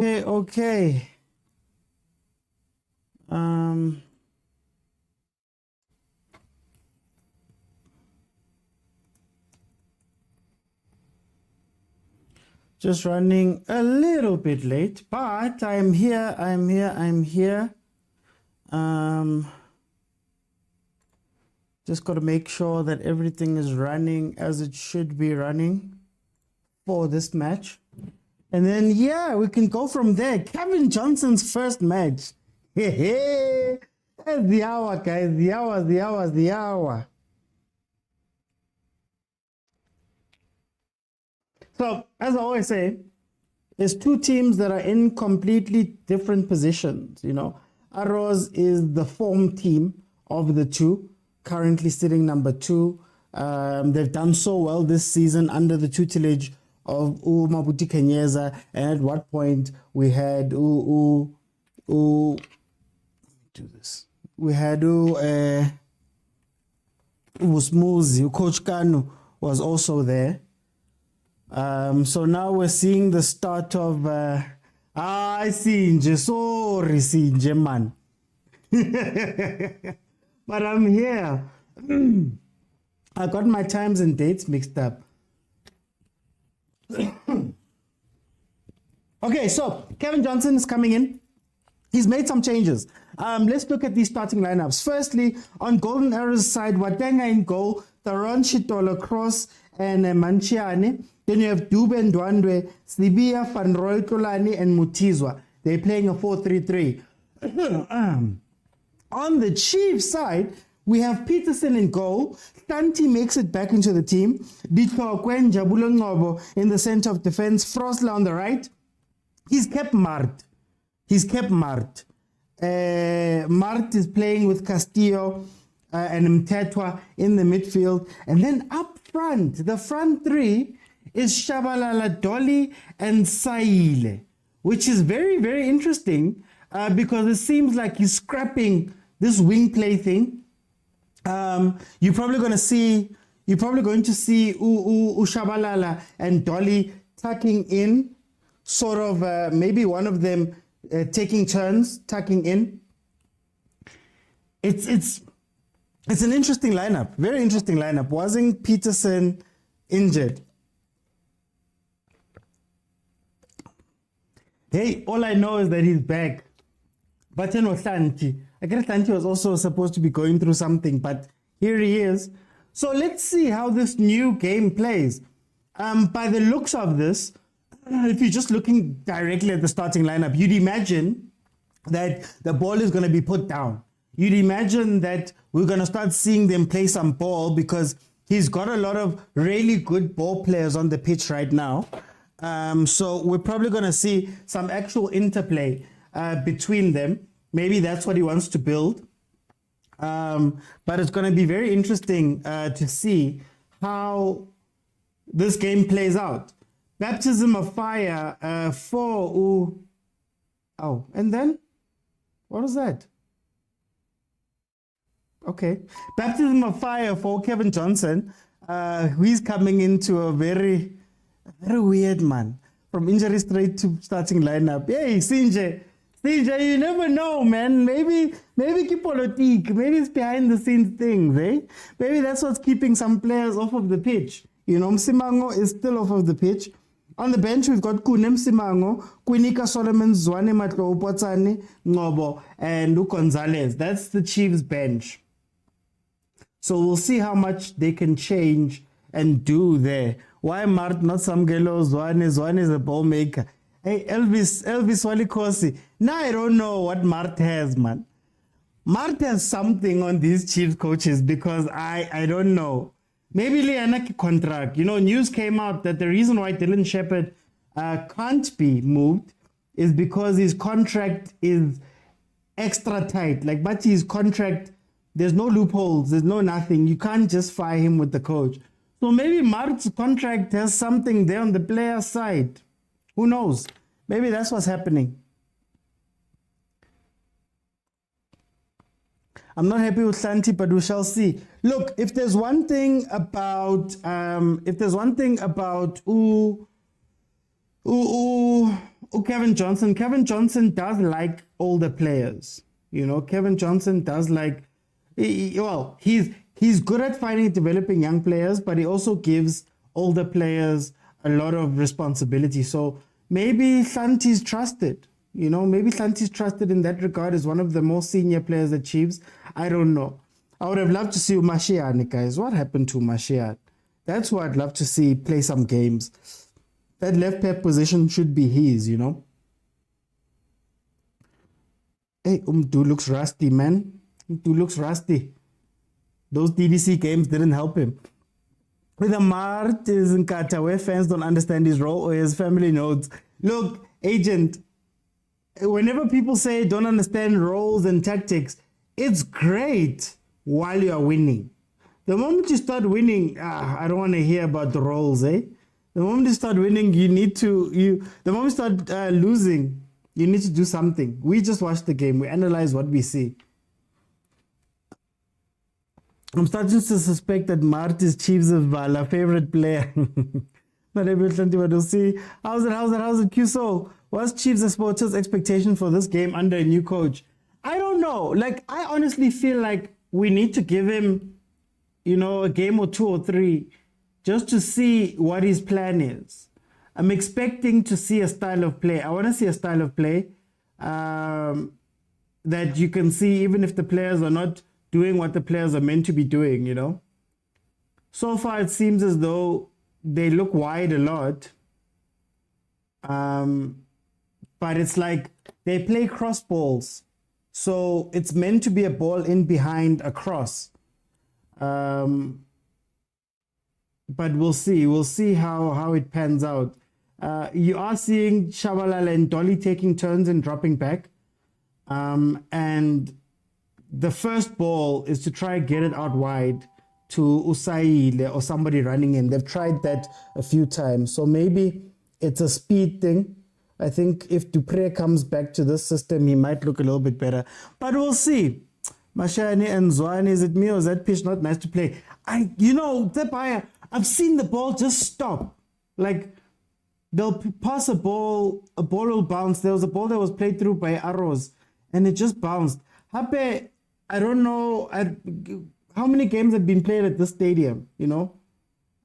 Okay. Just running a little bit late, but I'm here. Just got to make sure that everything is running as it should be running for this match. And then, yeah, we can go from there. Kevin Johnson's first match. Hey, that's the hour, guys. The hour. So, as I always say, there's two teams that are in completely different positions. You know, Arrows is the form team of the two, currently sitting number 2. They've done so well this season under the tutelage of Mabuti Kenyeza, and at what point we had do this. We had Usmuzi, Coach Kanu was also there. So now we're seeing the start of I see nje, sorry nje man. But I'm here. I got my times and dates mixed up. Okay, so Kevin Johnson is coming in. He's made some changes. Let's look at these starting lineups. Firstly, on Golden Arrow's side, Watenga in goal, Taron Chitolo Cross, and Manchiane. Then you have Dube Ndwandwe, Sibia, Van Rooikolani, and Mutizwa. They're playing a 4-3-3. On the Chiefs side, we have Peterson in goal. Tanti makes it back into the team. Dito Kwen Jabulo Ngobo in the center of defense. Frosler on the right. He's kept Mart. Mart is playing with Castillo and Mtetwa in the midfield. And then up front, the front three is Shabalala, Dolly, and Saile, which is very, very interesting because it seems like he's scrapping this wing play thing. You're probably going to see Shabalala and Dolly tucking in, sort of maybe one of them taking turns tucking in. It's an interesting lineup, very interesting lineup. Wasn't Peterson injured? Hey, all I know is that he's back. But you know, Santi. I guess Santi was also supposed to be going through something, but here he is. So let's see how this new game plays. By the looks of this, if you're just looking directly at the starting lineup, you'd imagine that the ball is going to be put down. You'd imagine that we're going to start seeing them play some ball because he's got a lot of really good ball players on the pitch right now. So we're probably going to see some actual interplay between them. Maybe that's what he wants to build. But it's going to be very interesting to see how this game plays out. Baptism of fire for... Oh, and then? What was that? Okay. Baptism of fire for Kevin Johnson. He's coming into a very weird man. From injury straight to starting lineup. Hey, Sinje, you never know, man. Maybe politique. Maybe it's behind the scenes things, eh? Maybe that's what's keeping some players off of the pitch. You know, Msimango is still off of the pitch. On the bench, we've got Kunem Msimango, Kwinika Solomon, Zwane Matlo, Potsani, Ngobo, and Gonzalez. That's the Chiefs bench. So we'll see how much they can change and do there. Why Mart, not Samgelo, Zwane is a ball maker. Hey, Elvis Walikosi. Now I don't know what Mart has, man. Mart has something on these Chiefs coaches because I don't know. Maybe Lianaki contract. You know, news came out that the reason why Dylan Shepherd can't be moved is because his contract is extra tight. Like, but his contract, there's no loopholes, there's no nothing. You can't just fire him with the coach. So maybe Mart's contract has something there on the player side. Who knows? Maybe that's what's happening. I'm not happy with Santi, but we shall see. Look, if there's one thing about Oh, Kevin Johnson. Kevin Johnson does like older players. Kevin Johnson does like. Well, he's good at finding and developing young players, but he also gives older players a lot of responsibility. So maybe Santi's trusted. Maybe Santi's trusted in that regard as one of the more senior players at Chiefs. I don't know. I would have loved to see Umashian, guys. What happened to Umashian? That's who I'd love to see play some games. That left back position should be his. Hey, dude looks rusty, man. Dude looks rusty. Those DDC games didn't help him. With Amart is in Qatar, where fans don't understand his role or his family notes. Look, agent, whenever people say don't understand roles and tactics, it's great while you are winning. The moment you start winning, I don't want to hear about the roles, eh? The moment you start winning, the moment you start losing, you need to do something. We just watch the game. We analyze what we see. I'm starting to suspect that Mart is Chiefs' favorite player. Not every plenty, but we'll see. How's it, QSO? What's Chiefs' supporters' expectation for this game under a new coach? I don't know. I honestly feel like we need to give him, a game or 2 or 3 just to see what his plan is. I'm expecting to see a style of play. I want to see a style of play that you can see even if the players are not doing what the players are meant to be doing. So far, it seems as though they look wide a lot. But it's like they play cross balls. So it's meant to be a ball in behind a cross. But we'll see. We'll see how it pans out. You are seeing Shabalala and Dolly taking turns and dropping back. And the first ball is to try and get it out wide to Usaile or somebody running in. They've tried that a few times. So maybe it's a speed thing. I think if Dupre comes back to this system, he might look a little bit better. But we'll see. Mashani and Zwane, is it me or is that pitch not nice to play? I've seen the ball just stop. They'll pass a ball will bounce. There was a ball that was played through by Arrows, and it just bounced. Hape, I don't know how many games have been played at this stadium,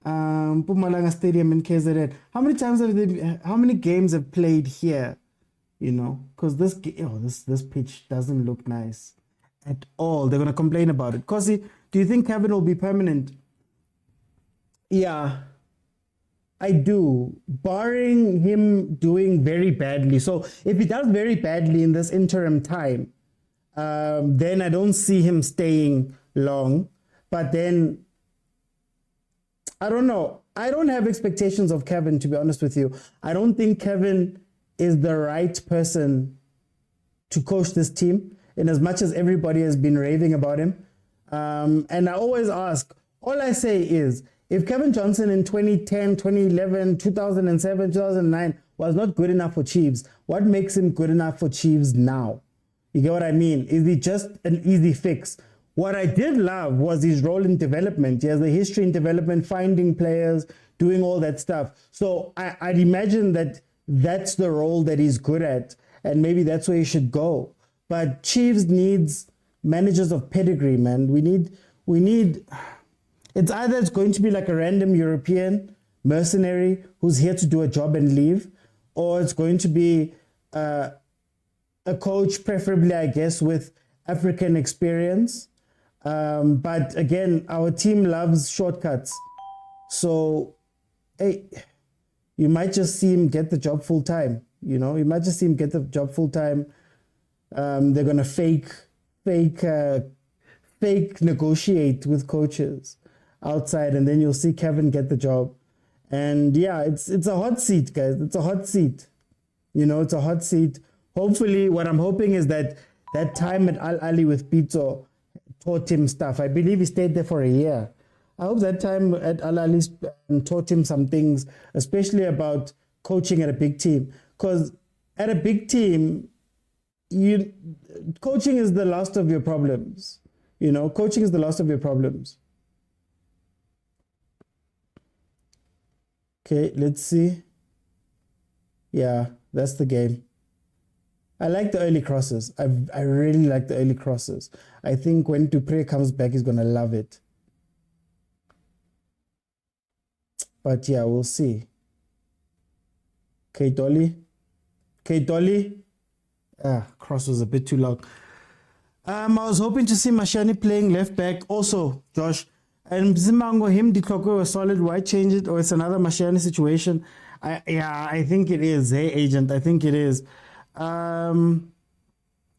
Mpumalanga Stadium in KZN. How many games have played here, because this pitch doesn't look nice at all. They're going to complain about it. Kosi, do you think Kevin will be permanent? Yeah, I do, barring him doing very badly. So if he does very badly in this interim time, then I don't see him staying long. But then, I don't know. I don't have expectations of Kevin, to be honest with you. I don't think Kevin is the right person to coach this team, in as much as everybody has been raving about him. And I always ask, all I say is, if Kevin Johnson in 2010, 2011, 2007, 2009 was not good enough for Chiefs, what makes him good enough for Chiefs now? You get what I mean? Is he just an easy fix? What I did love was his role in development. He has a history in development, finding players, doing all that stuff. So I'd imagine that that's the role that he's good at, and maybe that's where he should go. But Chiefs needs managers of pedigree, man. We need. It's either it's going to be like a random European mercenary who's here to do a job and leave, or it's going to be a coach, preferably, I guess, with African experience. But again, our team loves shortcuts. So, hey, you might just see him get the job full time. You might just see him get the job full time. They're going to fake negotiate with coaches outside, and then you'll see Kevin get the job. And yeah, it's a hot seat, guys. It's a hot seat. It's a hot seat. Hopefully, what I'm hoping is that time at Al Ali with Pizzo taught him stuff. I believe he stayed there for a year. I hope that time at Al Ali taught him some things, especially about coaching at a big team. Because at a big team, coaching is the last of your problems. Coaching is the last of your problems. Okay, let's see. Yeah, That's the game. I like the early crosses. I really like the early crosses. I think when Dupre comes back, he's gonna love it. But yeah, we'll see. Kate Dolly. Cross was a bit too long. I was hoping to see Mashani playing left back also, Josh. And Zimango, him, Dikloko was solid. Why change it? Or it's another Mashani situation? I think it is. Hey, agent, I think it is. When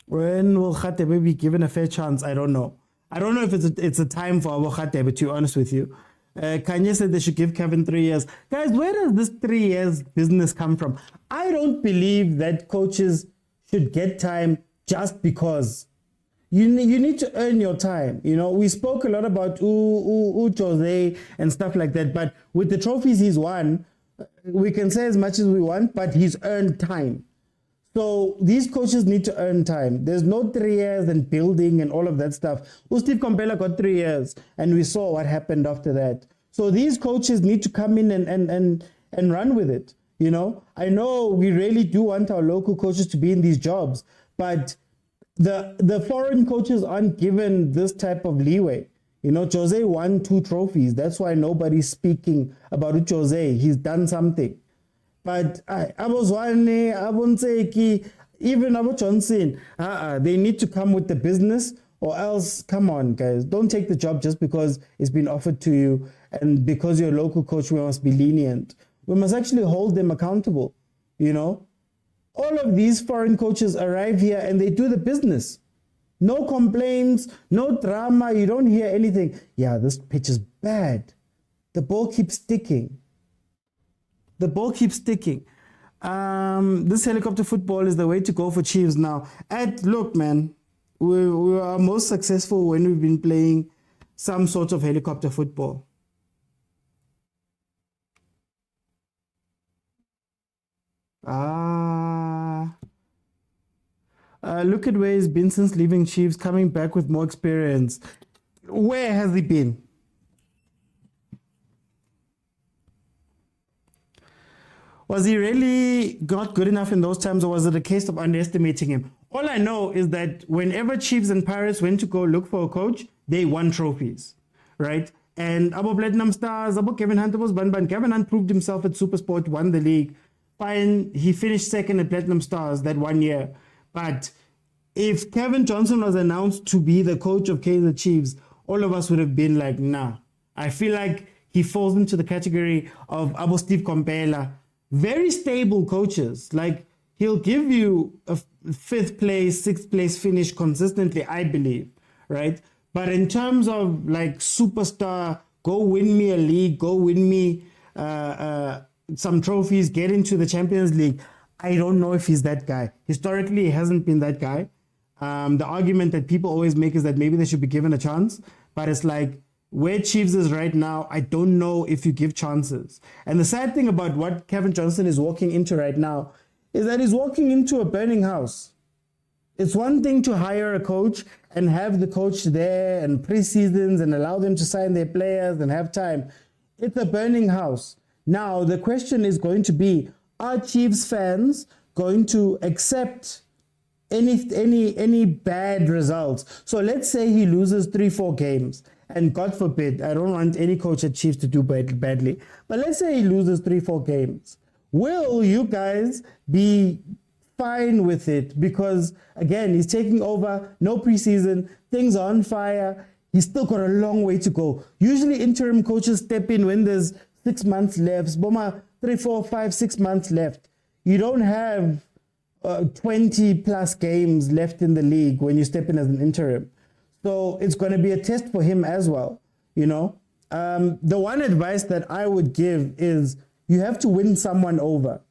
will Khatebe be given a fair chance? I don't know. I don't know if it's a time for Abu Khatebe, to be honest with you. Kanye said they should give Kevin 3 years. Guys, where does this 3 years business come from? I don't believe that coaches should get time just because. You need to earn your time. You know, we spoke a lot about Jose and stuff like that, but with the trophies he's won, we can say as much as we want, but he's earned time. So these coaches need to earn time. There's no 3 years and building and all of that stuff. Steve Kompela got 3 years and we saw what happened after that. So these coaches need to come in and run with it. You know, I know we really do want our local coaches to be in these jobs, but the foreign coaches aren't given this type of leeway. You know, Jose won 2 trophies. That's why nobody's speaking about Jose. He's done something. But Abozwane, Abonseki, even Abu Johnson, they need to come with the business, or else, come on, guys. Don't take the job just because it's been offered to you, and because you're a local coach, we must be lenient. We must actually hold them accountable, you know. All of these foreign coaches arrive here and they do the business. No complaints, no drama, you don't hear anything. Yeah, this pitch is bad. The ball keeps sticking. The ball keeps sticking. This helicopter football is the way to go for Chiefs now. Look, man, we are most successful when we've been playing some sort of helicopter football. Look at where he's been since leaving Chiefs, coming back with more experience. Where has he been? Was he really not good enough in those times, or was it a case of underestimating him? All I know is that whenever Chiefs and Pirates went to go look for a coach, they won trophies, right? And Abo Platinum Stars, Abo Kevin Hunt was Ban. Kevin Hunt proved himself at Supersport, won the league. Fine, he finished second at Platinum Stars that 1 year. But if Kevin Johnson was announced to be the coach of Kaizer Chiefs, all of us would have been like, nah. I feel like he falls into the category of Abu Steve Kompela. Very stable coaches. Like, he'll give you a 5th place, 6th place finish consistently, I believe, right? But in terms of like superstar, go win me a league, go win me some trophies, get into the Champions League, I don't know if he's that guy. Historically, he hasn't been that guy. The argument that people always make is that maybe they should be given a chance, but it's like, where Chiefs is right now, I don't know if you give chances. And the sad thing about what Kevin Johnson is walking into right now is that he's walking into a burning house. It's one thing to hire a coach and have the coach there and pre-seasons and allow them to sign their players and have time. It's a burning house. Now, the question is going to be, are Chiefs fans going to accept any bad results? So let's say he loses 3-4 games. And God forbid, I don't want any coach at Chiefs to do badly. But let's say he loses 3-4 games. Will you guys be fine with it? Because, again, he's taking over, no preseason, things are on fire. He's still got a long way to go. Usually interim coaches step in when there's 6 months left. Boma, 3, 4, 5, 6 months left. You don't have 20 plus games left in the league when you step in as an interim. So it's going to be a test for him as well, you know. The one advice that I would give is you have to win someone over.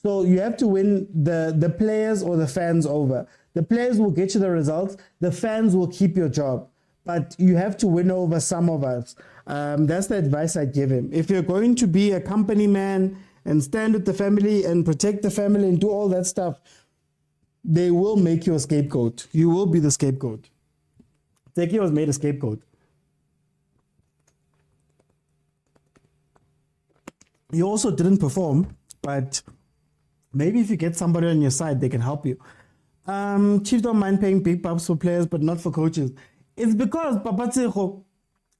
So you have to win the players or the fans over. The players will get you the results. The fans will keep your job. But you have to win over some of us. That's the advice I give him. If you're going to be a company man and stand with the family and protect the family and do all that stuff, they will make you a scapegoat. You will be the scapegoat. Teki was made a scapegoat. He also didn't perform, but Maybe if you get somebody on your side, they can help you. Chiefs don't mind paying big bucks for players, but not for coaches. It's because Papatsejo,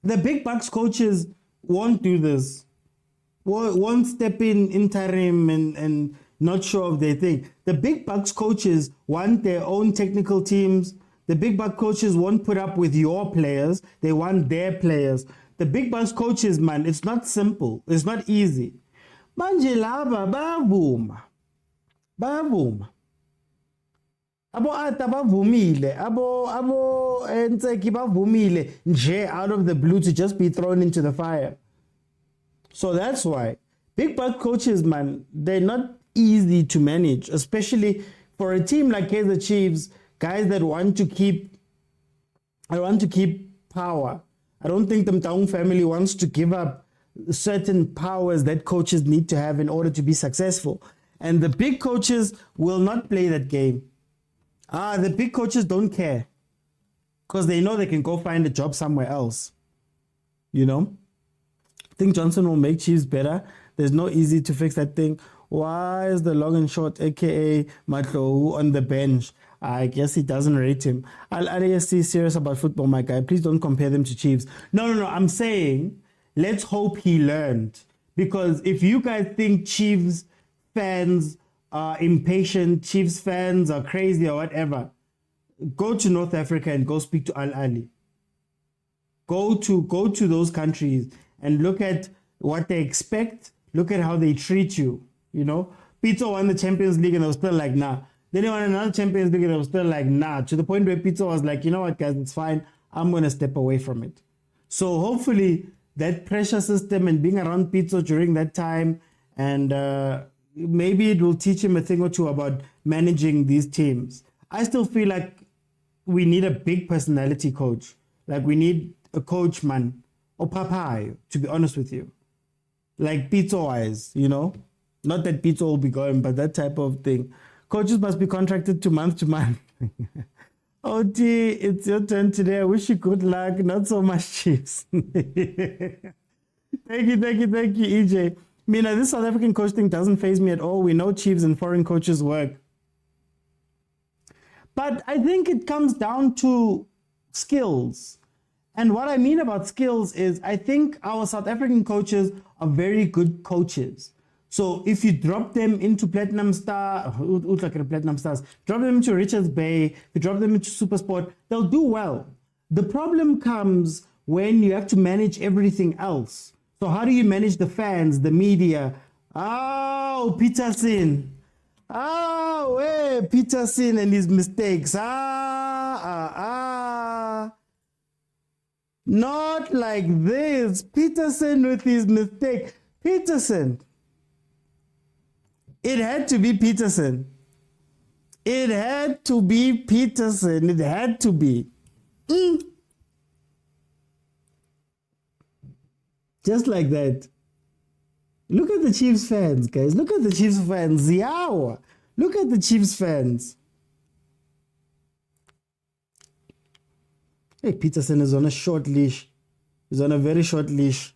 the big bucks coaches won't do this. Won't step in interim and not sure of their thing. The big bucks coaches want their own technical teams. The big bucks coaches won't put up with your players. They want their players. The big bucks coaches, man, it's not simple. It's not easy. Manje laba bayavuma. Abo ata bavumile, abo Ntseki bavumile nje out of the blue to just be thrown into the fire. So that's why big buck coaches, man, they're not easy to manage, especially for a team like Kaizer Chiefs, guys that want to keep power. I don't think the Mtaung family wants to give up certain powers that coaches need to have in order to be successful. And the big coaches will not play that game. The big coaches don't care because they know they can go find a job somewhere else. You know? I think Johnson will make Chiefs better. There's no easy to fix that thing. Why is the long and short, aka Matlo, on the bench? I guess he doesn't rate him. Al-Ali serious about football, my guy. Please don't compare them to Chiefs. No. I'm saying let's hope he learned. Because if you guys think Chiefs fans are impatient, Chiefs fans are crazy or whatever, go to North Africa and go speak to Al-Ali. Go to those countries and look at what they expect. Look at how they treat you. You know, Pizzo won the Champions League and they were still like, nah. Then they won another Champions League and they were still like, nah. To the point where Pizzo was like, you know what, guys, it's fine. I'm going to step away from it. So hopefully that pressure system and being around Pizzo during that time, and maybe it will teach him a thing or two about managing these teams. I still feel like we need a big personality coach. Like we need a coach, man, or Papai, to be honest with you. Like Pizzo-wise, you know? Not that Pizzo will be going, but that type of thing. Coaches must be contracted to month. Oh, T, it's your turn today. I wish you good luck. Not so much Chiefs. Thank you, EJ. Mina, this South African coach thing doesn't faze me at all. We know Chiefs and foreign coaches work. But I think it comes down to skills. And what I mean about skills is I think our South African coaches are very good coaches. So if you drop them into Platinum Star, Platinum Stars, drop them into Richards Bay, you drop them into Supersport, they'll do well. The problem comes when you have to manage everything else. So how do you manage the fans, the media? Oh, Peterson. Oh, hey, Peterson and his mistakes. Not like this. Peterson with his mistake. Peterson. It had to be Peterson. It had to be Peterson. It had to be. Just like that. Look at the Chiefs fans, guys. Look at the Chiefs fans. Ziawa. Look at the Chiefs fans. Hey, Peterson is on a short leash. He's on a very short leash.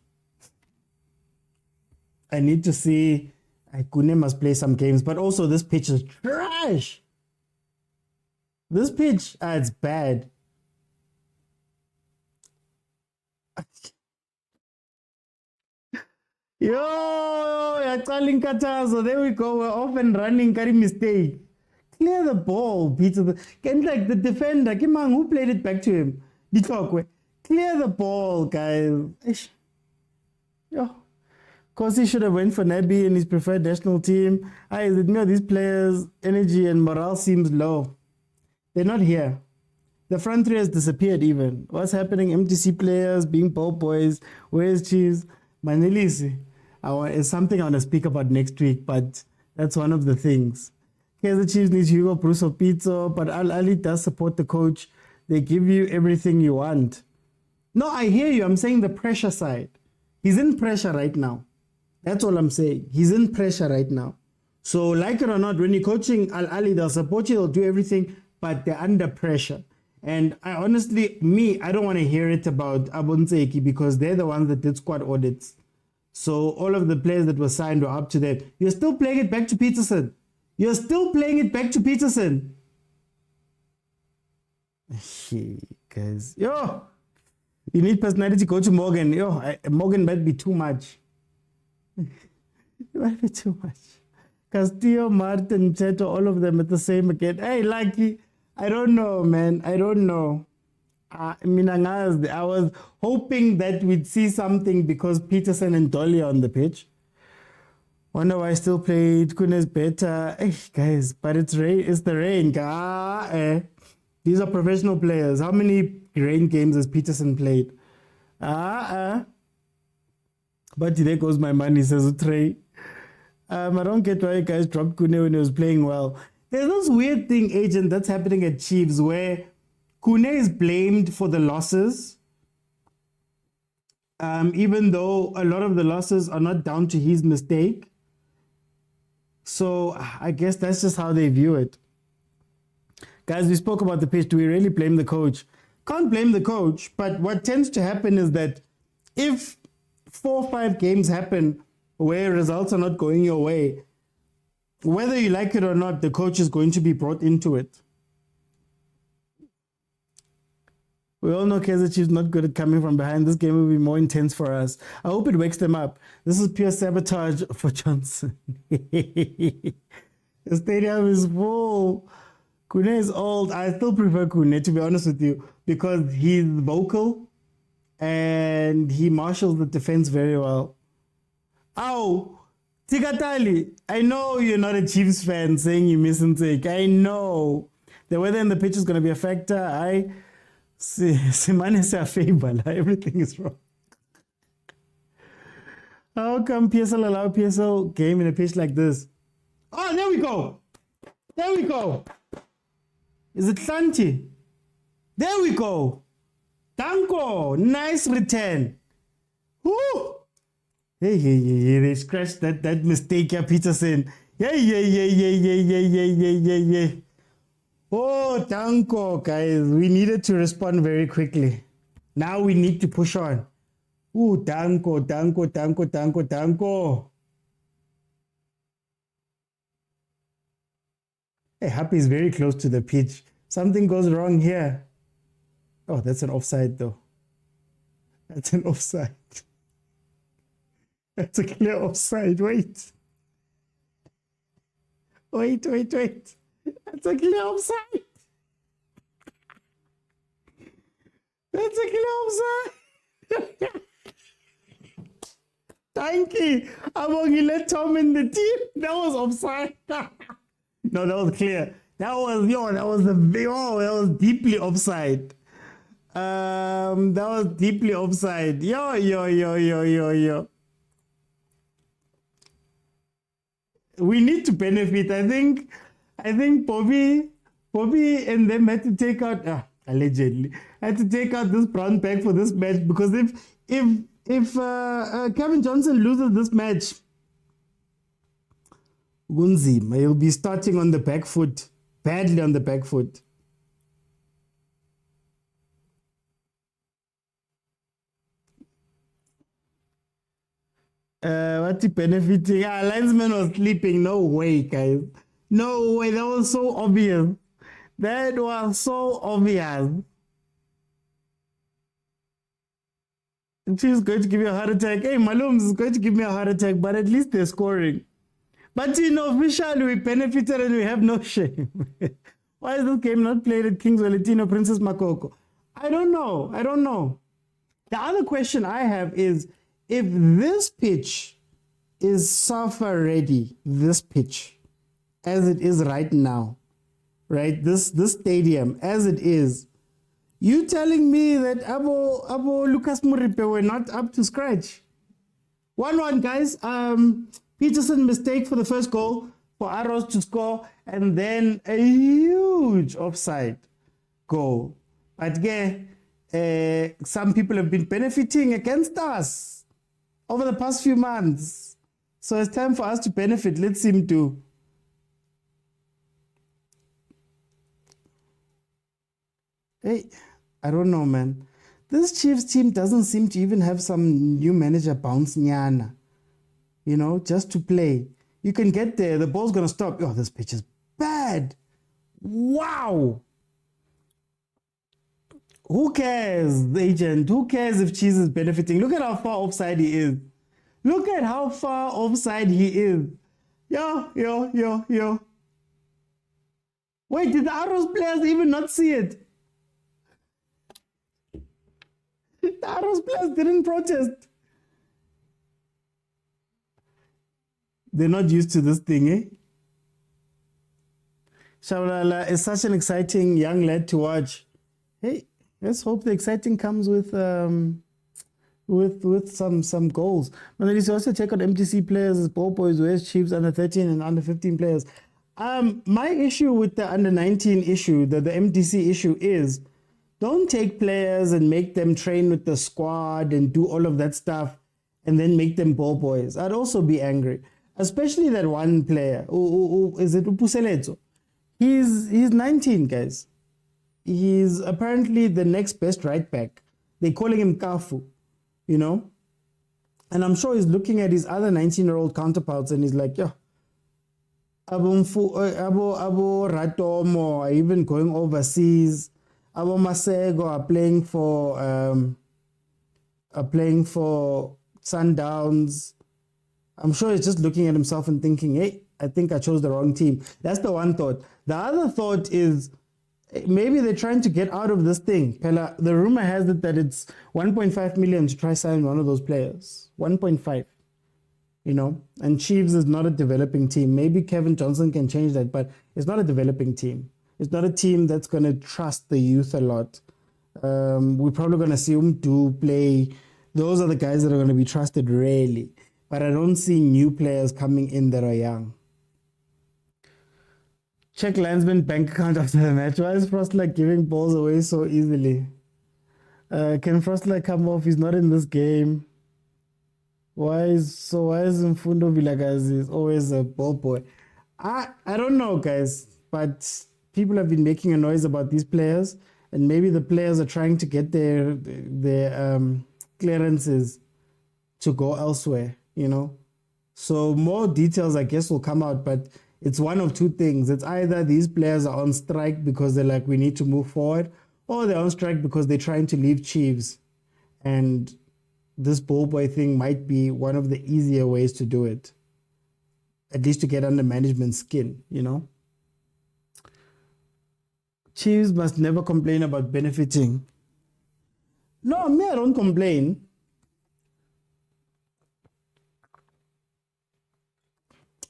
I need to see. Kune must play some games, but also this pitch is trash. This pitch, it's bad. Yo, so there we go. We're off and running, carry mistake. Clear the ball, Peter. Can like the defender, Kimang, who played it back to him? Clear the ball, guys. Yo. Because he should have went for Nabi in his preferred national team. These players' energy and morale seems low. They're not here. The front three has disappeared even. What's happening? MTC players being ball boys. Where's Chiefs? Manelisi. It's something I want to speak about next week, but that's one of the things. Kaizer Chiefs needs Hugo Bruce or Pizzo, but Al-Ali does support the coach. They give you everything you want. No, I hear you. I'm saying the pressure side. He's in pressure right now. That's all I'm saying. He's in pressure right now. So like it or not, when you're coaching Al-Ali, they'll support you, they'll do everything, but they're under pressure. And I honestly, I don't want to hear it about Abontseki because they're the ones that did squad audits. So all of the players that were signed were up to that. You're still playing it back to Peterson. You're still playing it back to Peterson. Guys, yo, you need personality. Go to Morgan. Morgan might be too much. It might be too much. Castillo, Martin, Cheto, all of them at the same again. Hey, Lucky, I don't know, man. I don't know. I was hoping that we'd see something because Peterson and Dolly are on the pitch. Wonder why I still played Kune's better. Hey, guys, but it's rain. It's the rain. These are professional players. How many rain games has Peterson played? But there goes my money, says Trey. I don't get why you guys dropped Kune when he was playing well. There's this weird thing, agent, that's happening at Chiefs where Kune is blamed for the losses, even though a lot of the losses are not down to his mistake. So I guess that's just how they view it. Guys, we spoke about the pitch. Do we really blame the coach? Can't blame the coach, but what tends to happen is that if 4 or 5 games happen where results are not going your way, whether you like it or not, the coach is going to be brought into it. We all know Kaizer Chiefs not good at coming from behind. This game will be more intense for us. I hope it wakes them up. This is pure sabotage for Johnson. The stadium is full. Kune is old. I still prefer Kune, to be honest with you, because he's vocal and he marshals the defense very well. Ow! Tikatali, I know you're not a Chiefs fan saying you miss Nteke. I know. The weather in the pitch is going to be a factor. Simane is a favor. Everything is wrong. How come PSL allow PSL game in a pitch like this? Oh, there we go. There we go. Is it Santi? There we go. Danko. Nice return. Woo! Hey, they scratched that mistake here, Peterson. Yeah. Oh, Danko, guys. We needed to respond very quickly. Now we need to push on. Ooh, Danko. Hey, Happy is very close to the pitch. Something goes wrong here. Oh, that's an offside, though. That's an offside. That's a clear offside. Wait. That's a clear offside. That's a clear offside. Thank you. You let Tom in the team. That was offside. No, that was clear. That was deeply offside. That was deeply offside. Yo. We need to benefit. I think Bobby and them had to take out allegedly had to take out this brown bag for this match, because if Kevin Johnson loses this match, Gunzima, he'll be starting on the back foot, badly on the back foot. What's he benefiting? Linesman was sleeping. No way, guys. No way. That was so obvious. She's going to give you a heart attack. Hey, Malums is going to give me a heart attack, but at least they're scoring. But officially we benefited and we have no shame. Why is this game not played at Kings Valentino, Princess Makoko? I don't know. The other question I have is, if this pitch is SAFA ready, this pitch, as it is right now, right? This stadium, as it is, you telling me that Abo Lucas Muripe were not up to scratch? 1-1, guys. Peterson mistake for the first goal for Arrows to score, and then a huge offside goal. But yeah, some people have been benefiting against us over the past few months. So it's time for us to benefit. Let's see him do. Hey, I don't know, man. This Chiefs team doesn't seem to even have some new manager bounce nyana, just to play. You can get there. The ball's going to stop. Oh, this pitch is bad. Wow. Who cares, the agent? Who cares if Cheese is benefiting? Look at how far offside he is. Look at how far offside he is. Yo. Wait, did the Arrows players even not see it? The Arrows players didn't protest. They're not used to this thing, eh? Shabalala is such an exciting young lad to watch. Hey, let's hope the exciting comes with some goals. But then you also check out MTC players as ball boys, West Chiefs under 13 and under 15 players. My issue with the under 19 issue, the MTC issue is, don't take players and make them train with the squad and do all of that stuff and then make them ball boys. I'd also be angry. Especially that one player. Is it Upuseletso? He's 19, guys. He's apparently the next best right back. They're calling him Kafu, you know? And I'm sure he's looking at his other 19-year-old counterparts and he's like, yeah, Abo Ratomo are even going overseas. Abo Masego are playing for Sundowns. I'm sure he's just looking at himself and thinking, hey, I think I chose the wrong team. That's the one thought. The other thought is maybe they're trying to get out of this thing. Pella, the rumor has it that it's 1.5 million to try sign one of those players. 1.5, you know, and Chiefs is not a developing team. Maybe Kevin Johnson can change that, but it's not a developing team. It's not a team that's going to trust the youth a lot. We're probably going to see Umdu play. Those are the guys that are going to be trusted really. But I don't see new players coming in that are young. Check Landsman bank account after the match. Why is Frostler giving balls away so easily? Can Frostler come off? He's not in this game. Why is Mfundo Vilagazi always a ball boy? I don't know, guys. But people have been making a noise about these players, and maybe the players are trying to get their clearances to go elsewhere. You know, so more details, I guess, will come out, but it's one of two things. It's either these players are on strike because they're like, we need to move forward, or they're on strike because they're trying to leave Chiefs. And this ball boy thing might be one of the easier ways to do it, at least to get under management's skin, you know. Chiefs must never complain about benefiting. No, I don't complain.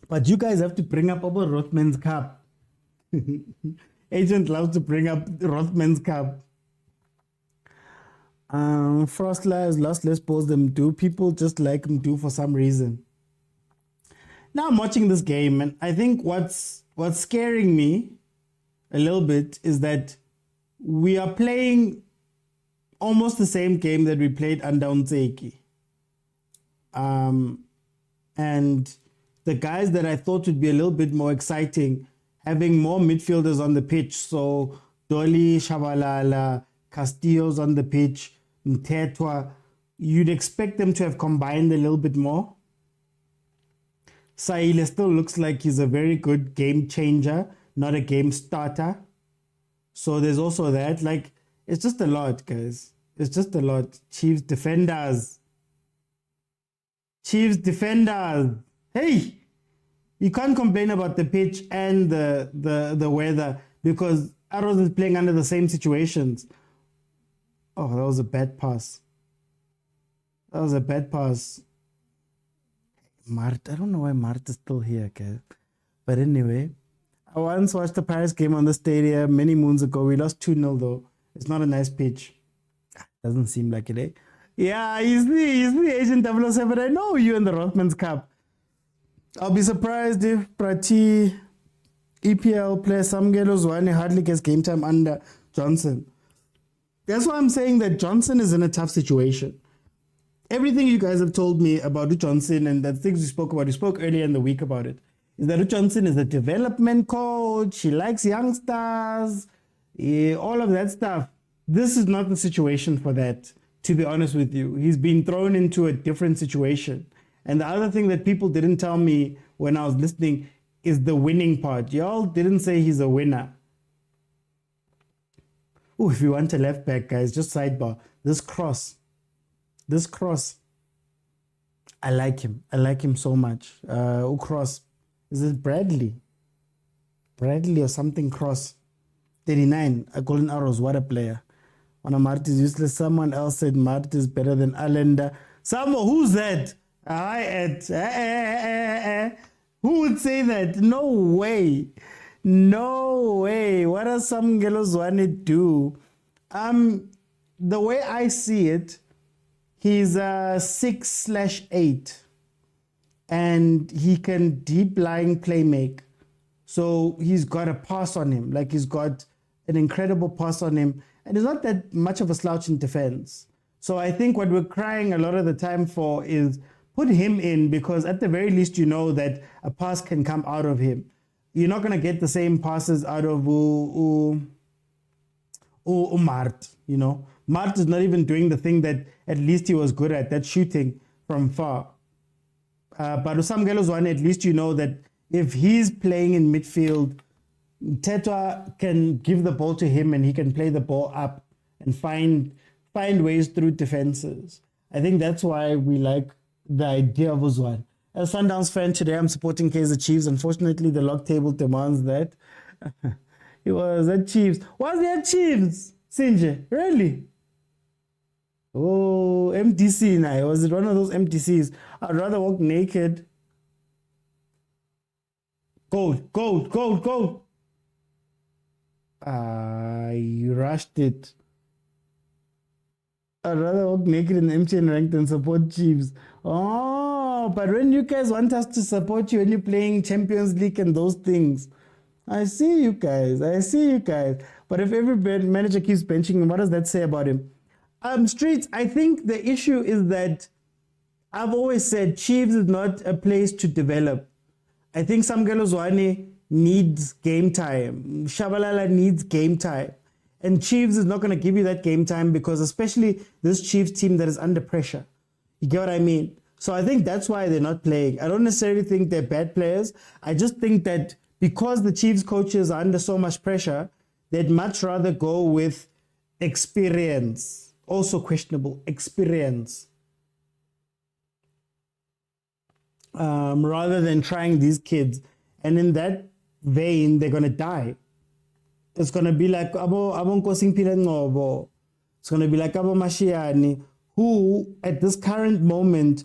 But you guys have to bring up about Rothman's Cup. Agent loves to bring up Rothman's Cup. Frostler has lost less balls than do. People just like him do for some reason. Now I'm watching this game, and I think what's scaring me a little bit is that we are playing almost the same game that we played under Unseki. And the guys that I thought would be a little bit more exciting, having more midfielders on the pitch. So Dolly, Shabalala, Castillo's on the pitch, Mtetwa. You'd expect them to have combined a little bit more. Saile still looks like he's a very good game changer, not a game starter. So there's also that. Like, it's just a lot, guys. It's just a lot. Chiefs defenders. Hey, you can't complain about the pitch and the weather because Arrows is playing under the same situations. Oh, that was a bad pass. Mart, I don't know why Mart is still here, guys. But anyway, I once watched the Paris game on the stadium many moons ago. We lost 2-0 though. It's not a nice pitch. Doesn't seem like it, eh? Yeah, he's the Agent 007. I know you in the Rothman's Cup. I'll be surprised if Prati EPL player Samgelo Zwane hardly gets game time under Johnson. That's why I'm saying that Johnson is in a tough situation. Everything you guys have told me about Johnson and the things we spoke about, we spoke earlier in the week about it, is that Johnson is a development coach, he likes youngsters, all of that stuff. This is not the situation for that, to be honest with you. He's been thrown into a different situation. And the other thing that people didn't tell me when I was listening is the winning part. Y'all didn't say he's a winner. Oh, if you want a left back, guys, just sidebar. This cross. I like him. I like him so much. Cross. Is it Bradley? Bradley or something cross. 39. Golden Arrows. What a player. One of Mart is useless. Someone else said Mart is better than Allender. Who's that? Who would say that? No way. No way. What does some Gelozwane do? The way I see it, he's a 6/8 and he can deep lying play make. So he's got a pass on him. Like he's got an incredible pass on him. And he's not that much of a slouch in defense. So I think what we're crying a lot of the time for is put him in, because at the very least you know that a pass can come out of him. You're not going to get the same passes out of Mart, you know. Mart is not even doing the thing that at least he was good at, that shooting from far. But Usam Gelozwane, at least you know that if he's playing in midfield, Tetwa can give the ball to him and he can play the ball up and find ways through defenses. I think that's why we like the idea of Uzwan. As a Sundowns fan today, I'm supporting Kaizer Chiefs. Unfortunately, the log table demands that. He was at Chiefs. Was he at Chiefs? Sinje, really? Oh, MTC now. Was it one of those MTCs? I'd rather walk naked. Gold. You rushed it. I'd rather walk naked in the MTN rank than support Chiefs. Oh, but when you guys want us to support you when you're playing Champions League and those things, I see you guys. But if every manager keeps benching him, what does that say about him? Streets, I think the issue is that I've always said Chiefs is not a place to develop. I think Sam Gelozwane needs game time. Shabalala needs game time. And Chiefs is not going to give you that game time, because especially this Chiefs team that is under pressure. You get what I mean? So I think that's why they're not playing. I don't necessarily think they're bad players. I just think that because the Chiefs coaches are under so much pressure, they'd much rather go with experience. Also questionable experience. Rather than trying these kids. And in that vein, they're going to die. It's going to be like Abo Nkosing Ngobo. It's going to be like Abo Mashiani, who at this current moment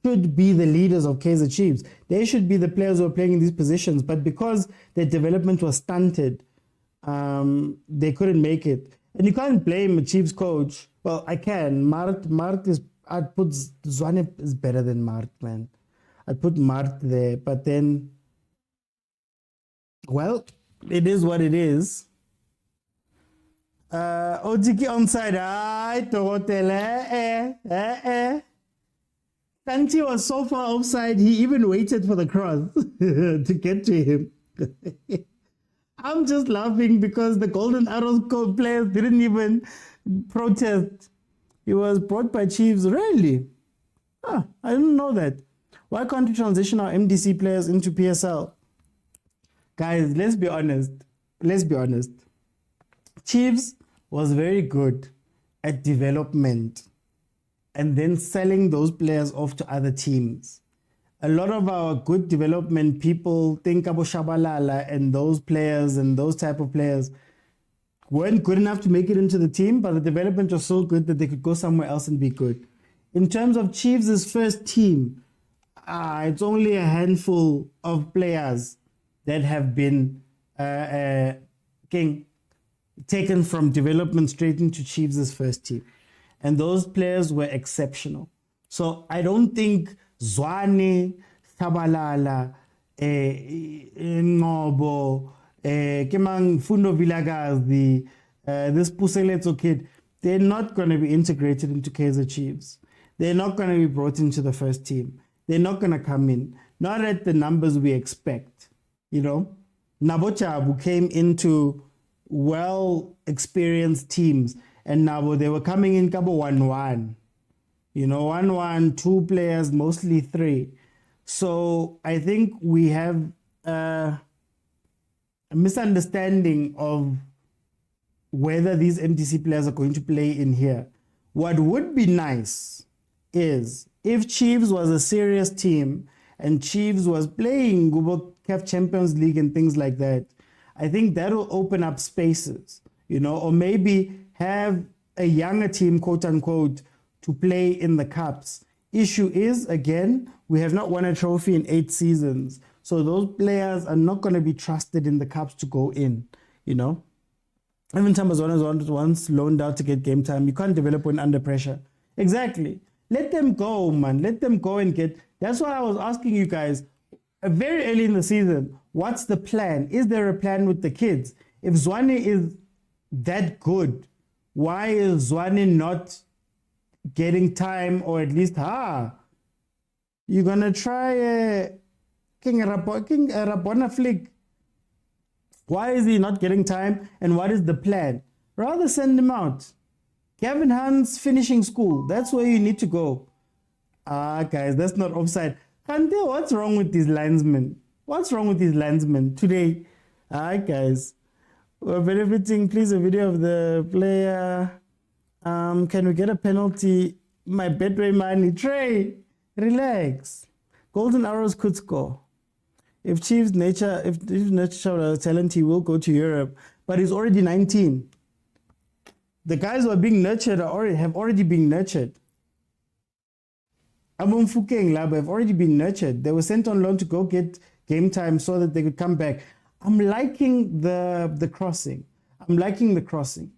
should be the leaders of Kaizer Chiefs. They should be the players who are playing in these positions, but because their development was stunted, they couldn't make it. And you can't blame a Chiefs coach. Well, I can. Mart is, I'd put Zwane is better than Mart, man. I'd put Mart there, but then, well, it is what it is. Ojiki onside. Kanti was so far offside, he even waited for the cross to get to him. I'm just laughing because the Golden Arrows players didn't even protest. He was brought by Chiefs. Really? I didn't know that. Why can't we transition our MDC players into PSL? Guys, let's be honest. Chiefs was very good at development and then selling those players off to other teams. A lot of our good development people think about Shabalala and those players and those type of players weren't good enough to make it into the team, but the development was so good that they could go somewhere else and be good. In terms of Chiefs' first team, it's only a handful of players that have been taken from development straight into Chiefs' first team. And those players were exceptional. So I don't think Zwane, Shabalala, Ngobo, Kemang Fundo Vilagazi, this Puseletso kid, they're not going to be integrated into Kaizer Chiefs. They're not going to be brought into the first team. They're not going to come in. Not at the numbers we expect. You know, Nabochabu came into well-experienced teams, and now they were coming in Kabo 1-1. You know, 1-1, 2 players, mostly 3. So I think we have a misunderstanding of whether these MTC players are going to play in here. What would be nice is if Chiefs was a serious team and Chiefs was playing Google CAF Champions League and things like that, I think that will open up spaces, or maybe have a younger team, quote unquote, to play in the cups. Issue is, again, we have not won a trophy in 8 seasons. So those players are not going to be trusted in the cups to go in, Even Tambazona was once loaned out to get game time. You can't develop when under pressure. Exactly. Let them go, man. Let them go and get. That's why I was asking you guys very early in the season, what's the plan? Is there a plan with the kids? If Zwane is that good, why is Zwane not getting time, or at least, you're going to try King Rabona flick. Why is he not getting time, and what is the plan? Rather send him out. Gavin Hans finishing school. That's where you need to go. Guys, that's not offside. Kante, what's wrong with these linesmen? What's wrong with these linesmen today? Guys, we're benefiting. Please, a video of the player. Can we get a penalty? My Betway money. Trey, relax. Golden Arrows could score. If Chiefs nature showed talent, he will go to Europe. But he's already 19. The guys who are being nurtured have already been nurtured. Amon Lab have already been nurtured. They were sent on loan to go get game time so that they could come back. I'm liking the crossing. I'm liking the crossing.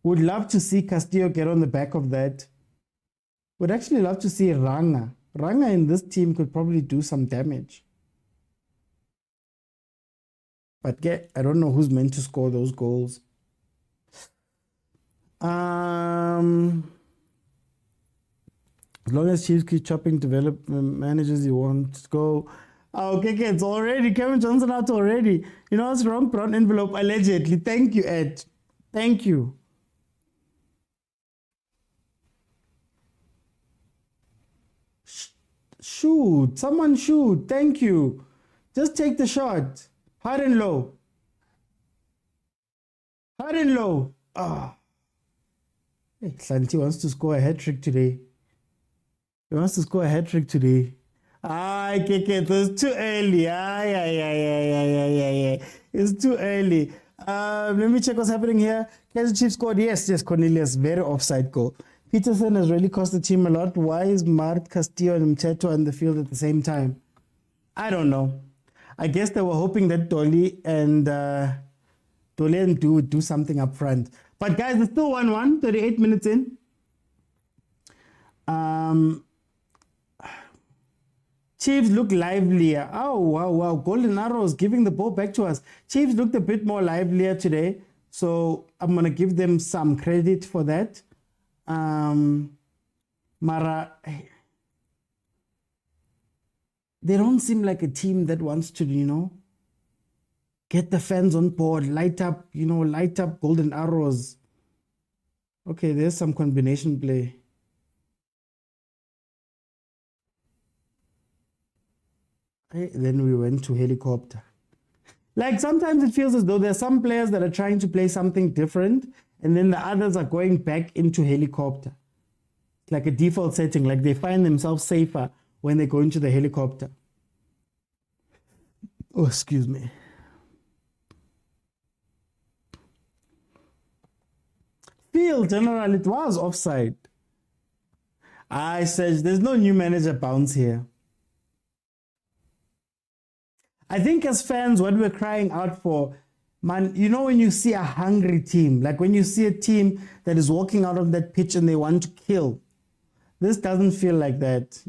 Would love to see Castillo get on the back of that. Would actually love to see Ranga. Ranga in this team could probably do some damage. But I don't know who's meant to score those goals. As long as Chiefs keep chopping development managers, you want to go. Okay, it's already. Kevin Johnson out already. You know what's wrong? Brown envelope, allegedly. Thank you, Ed. Thank you. Shoot. Someone shoot. Thank you. Just take the shot. Hard and low. Hard and low. Hey, Santi wants to score a hat-trick today. He wants to score a hat-trick today. Keke, it's too early. It's too early. Let me check what's happening here. Kaizer Chiefs scored. Yes, Cornelius. Very offside goal. Peterson has really cost the team a lot. Why is Mart, Castillo, and Mteto on the field at the same time? I don't know. I guess they were hoping that Dolly and Du would do something up front. But guys, it's still 1-1, 38 minutes in. Chiefs look livelier. Oh, wow. Golden Arrows giving the ball back to us. Chiefs looked a bit more livelier today. So I'm going to give them some credit for that. Mara, they don't seem like a team that wants to, get the fans on board, light up Golden Arrows. Okay, there's some combination play. Then we went to helicopter. Like sometimes it feels as though there are some players that are trying to play something different, and then the others are going back into helicopter. It's like a default setting, like they find themselves safer when they go into the helicopter. Oh, excuse me. Field general, it was offside. I said there's no new manager bounce here. I think as fans, what we're crying out for, man, when you see a hungry team, like when you see a team that is walking out of that pitch and they want to kill, this doesn't feel like that,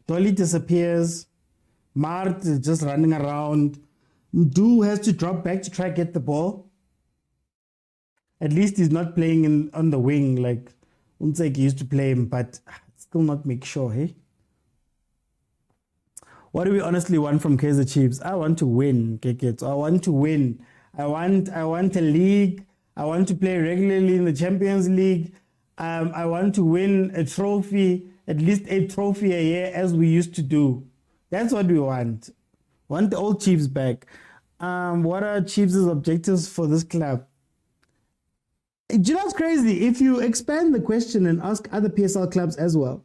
Dolly disappears. Mart is just running around. Du has to drop back to try to get the ball. At least he's not playing on the wing like Unseki used to play him, but still not make sure, hey? What do we honestly want from Kaizer Chiefs? I want to win, Keke. I want to win. I want a league. I want to play regularly in the Champions League. I want to win a trophy. at least a trophy a year as we used to do. That's what we want. Want the old Chiefs back. What are Chiefs' objectives for this club? Do you know what's crazy? If you expand the question and ask other PSL clubs as well,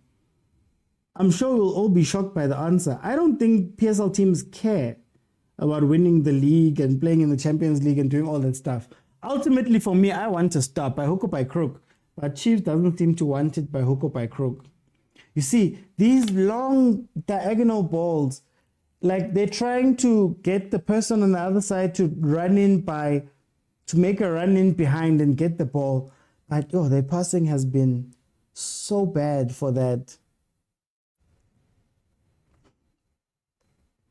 I'm sure we'll all be shocked by the answer. I don't think PSL teams care about winning the league and playing in the Champions League and doing all that stuff. Ultimately, for me, I want to stop by hook or by crook. But Chiefs doesn't seem to want it by hook or by crook. You see, these long diagonal balls, like they're trying to get the person on the other side to run in to make a run in behind and get the ball. But their passing has been so bad for that.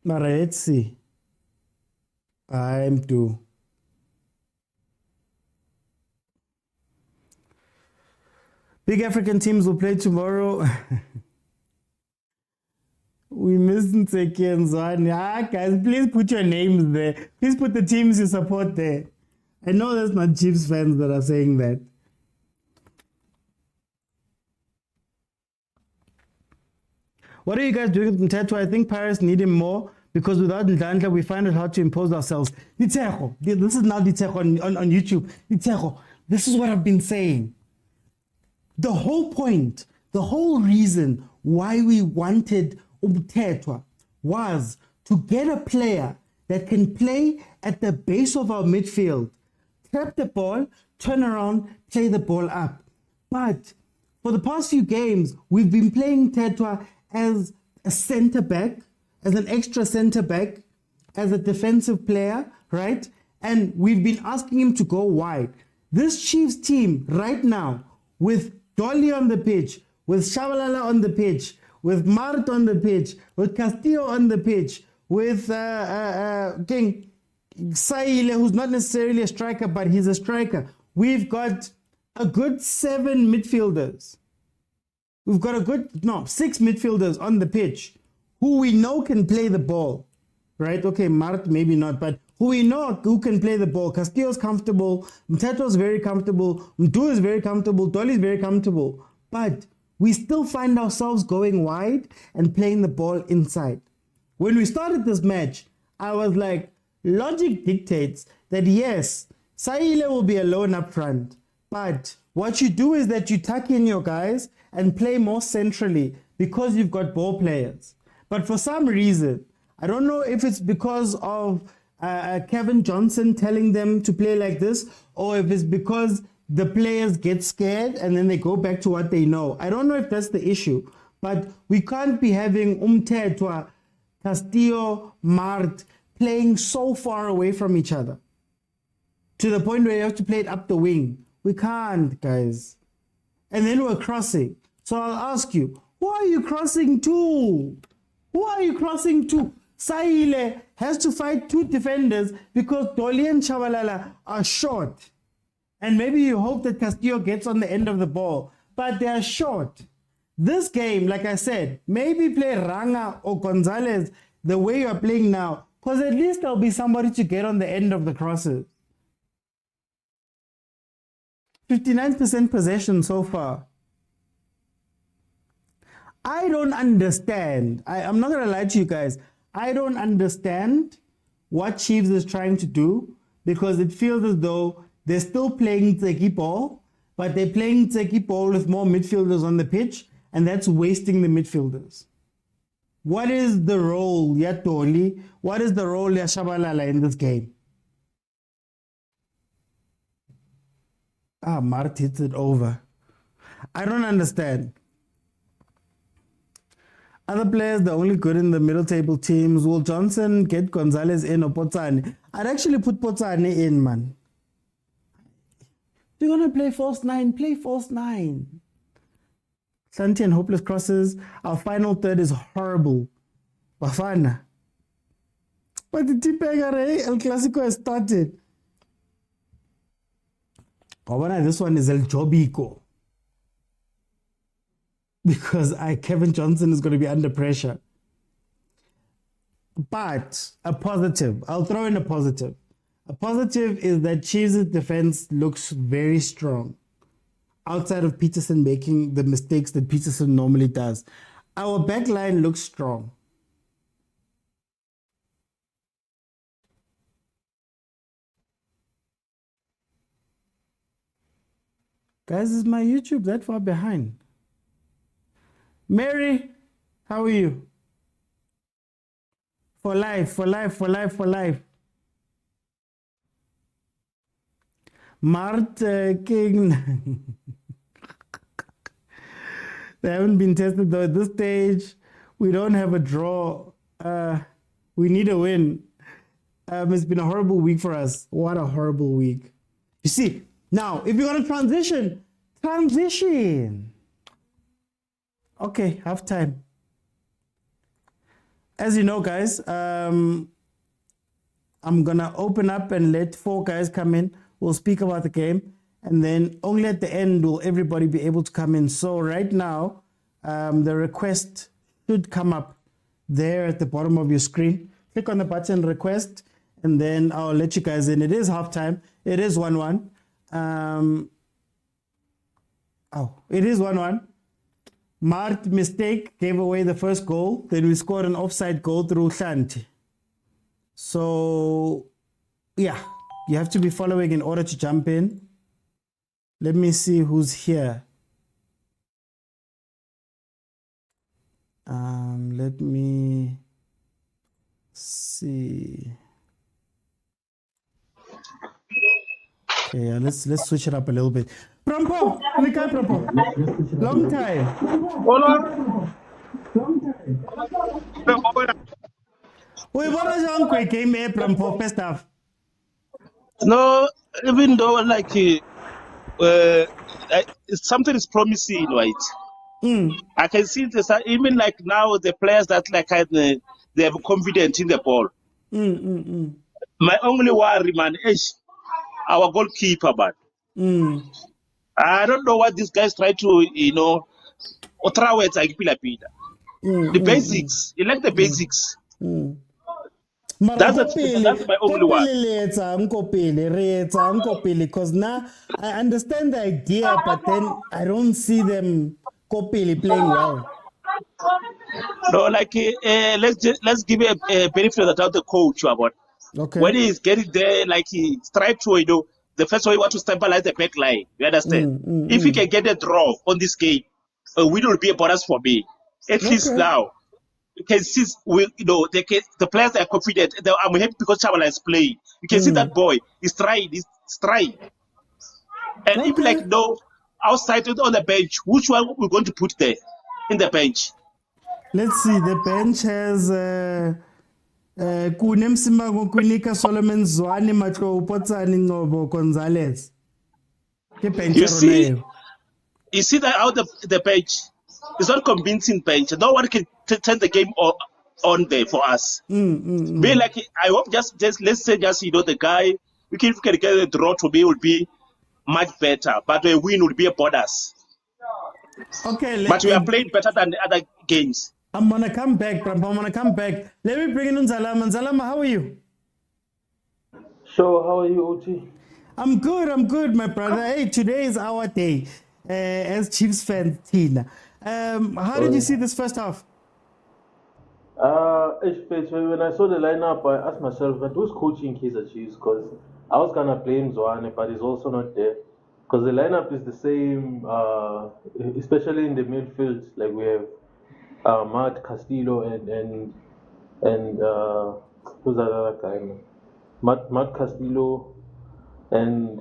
But let's see. I'm due. Big African teams will play tomorrow. We missed Nseki and Zwane. Guys, please put your names there. Please put the teams you support there. I know that's not Chiefs fans that are saying that. What are you guys doing with Mteto? I think Paris need him more because without Ndandla, we find it hard to impose ourselves. Ditejo, this is now Ditejo on YouTube. Ditejo, this is what I've been saying. The whole point, the whole reason why we wanted Mteto was to get a player that can play at the base of our midfield, tap the ball, turn around, play the ball up. But for the past few games, we've been playing Tetwa as a center back, as an extra center back, as a defensive player, right? And we've been asking him to go wide. This Chiefs team right now, with Dolly on the pitch, with Shabalala on the pitch, with Mart on the pitch, with Castillo on the pitch, with King Saile, who's not necessarily a striker, but he's a striker. We've got a good 7 midfielders. We've got 6 midfielders on the pitch who we know can play the ball, right? Okay, Mart maybe not, but who we know who can play the ball. Castillo's comfortable, Mteto's very comfortable, Mdu is very comfortable, Dolly's very comfortable, but we still find ourselves going wide and playing the ball inside. When we started this match, I was like, logic dictates that yes, Saile will be alone up front, but what you do is that you tuck in your guys and play more centrally because you've got ball players. But for some reason, I don't know if it's because of Kevin Johnson telling them to play like this, or if it's because the players get scared and then they go back to what they know. I don't know if that's the issue, but we can't be having Mtetwa, Castillo, Mart playing so far away from each other to the point where you have to play it up the wing. We can't, guys. And then we're crossing. So I'll ask you, who are you crossing to? Who are you crossing to? Saile has to fight 2 defenders because Dolly and Chabalala are short. And maybe you hope that Castillo gets on the end of the ball, but they are short. This game, like I said, maybe play Ranga or Gonzalez the way you're playing now, because at least there'll be somebody to get on the end of the crosses. 59% possession so far. I don't understand. I'm not going to lie to you guys. I don't understand what Chiefs is trying to do, because it feels as though they're still playing Tseki ball, but they're playing Tseki ball with more midfielders on the pitch, and that's wasting the midfielders. What is the role, Yatoli? What is the role, Yashabalala, in this game? Mart hits it over. I don't understand. Other players, they're only good in the middle table teams. Will Johnson get Gonzalez in or Potsane? I'd actually put Potsane in, man. You're going to play false 9, play false 9. Santi and hopeless crosses. Our final third is horrible. Bafana. But the Tipegare El Clasico has started. This one is El Jobico. Because Kevin Johnson is going to be under pressure. But a positive, I'll throw in a positive. A positive is that Chiefs' defense looks very strong. outside of Peterson making the mistakes that Peterson normally does. Our back line looks strong. Guys, is my YouTube that far behind? Mary, how are you? For life, for life, for life, for life. Mart King. They haven't been tested though at this stage. We don't have a draw. We need a win. It's been a horrible week for us. What a horrible week. You see, now, if you're going to transition. Okay, half time. As you know, guys, I'm going to open up and let 4 guys come in. We'll speak about the game. And then only at the end will everybody be able to come in. So right now, the request should come up there at the bottom of your screen. Click on the button request, and then I'll let you guys in. It is halftime. It is 1-1. It is 1-1. Marked mistake gave away the first goal. Then we scored an offside goal through Shanti. So, yeah, you have to be following in order to jump in. Let me see who's here. Let me see. Okay, let's switch it up a little bit. Prampo, Prampo. Long time. We want to jump quick game, Prampo. First off. No, even though like something is promising, right? I can see this even like now the players that like they have confidence in the ball. My only worry, man, is our goalkeeper, man. I don't know what these guys try to, otra words like the basics. You like the basics. That's my only one. Because now I understand the idea, but then I don't see them playing well. No, like let's give a benefit of the doubt the coach about. Okay. When he's getting there, like he tries to, the first one he wants to stabilize the back line. You understand? If he can get a draw on this game, a win will be a bonus for me. At least now, you can see the players are confident. I'm happy because Chabala is playing. You can see that boy is trying. And if like outside on the bench, which one we're going to put there in the bench? Let's see. The bench has Kunem Simago Kunika Solomon Zwane Matro Potsani Nobo Gonzalez. You see that out the bench. It's not convincing bench. No one can turn the game on there for us. Be like, I hope just let's say the guy, we can get a draw to me will be much better, but a win would be a bonus. Okay, but we are playing better than the other games. I'm gonna come back, Let me bring in Zalama. Zalama, how are you? So, how are you, OT? I'm good, my brother. Hey, today is our day as Chiefs fan, Tina. How did you see this first half? When I saw the lineup, I asked myself, but who's coaching Kaizer Chiefs? Because I was gonna blame Zwane, but he's also not there. Because the lineup is the same, especially in the midfield. Like we have Matt Castillo and who's that other guy? Matt Castillo and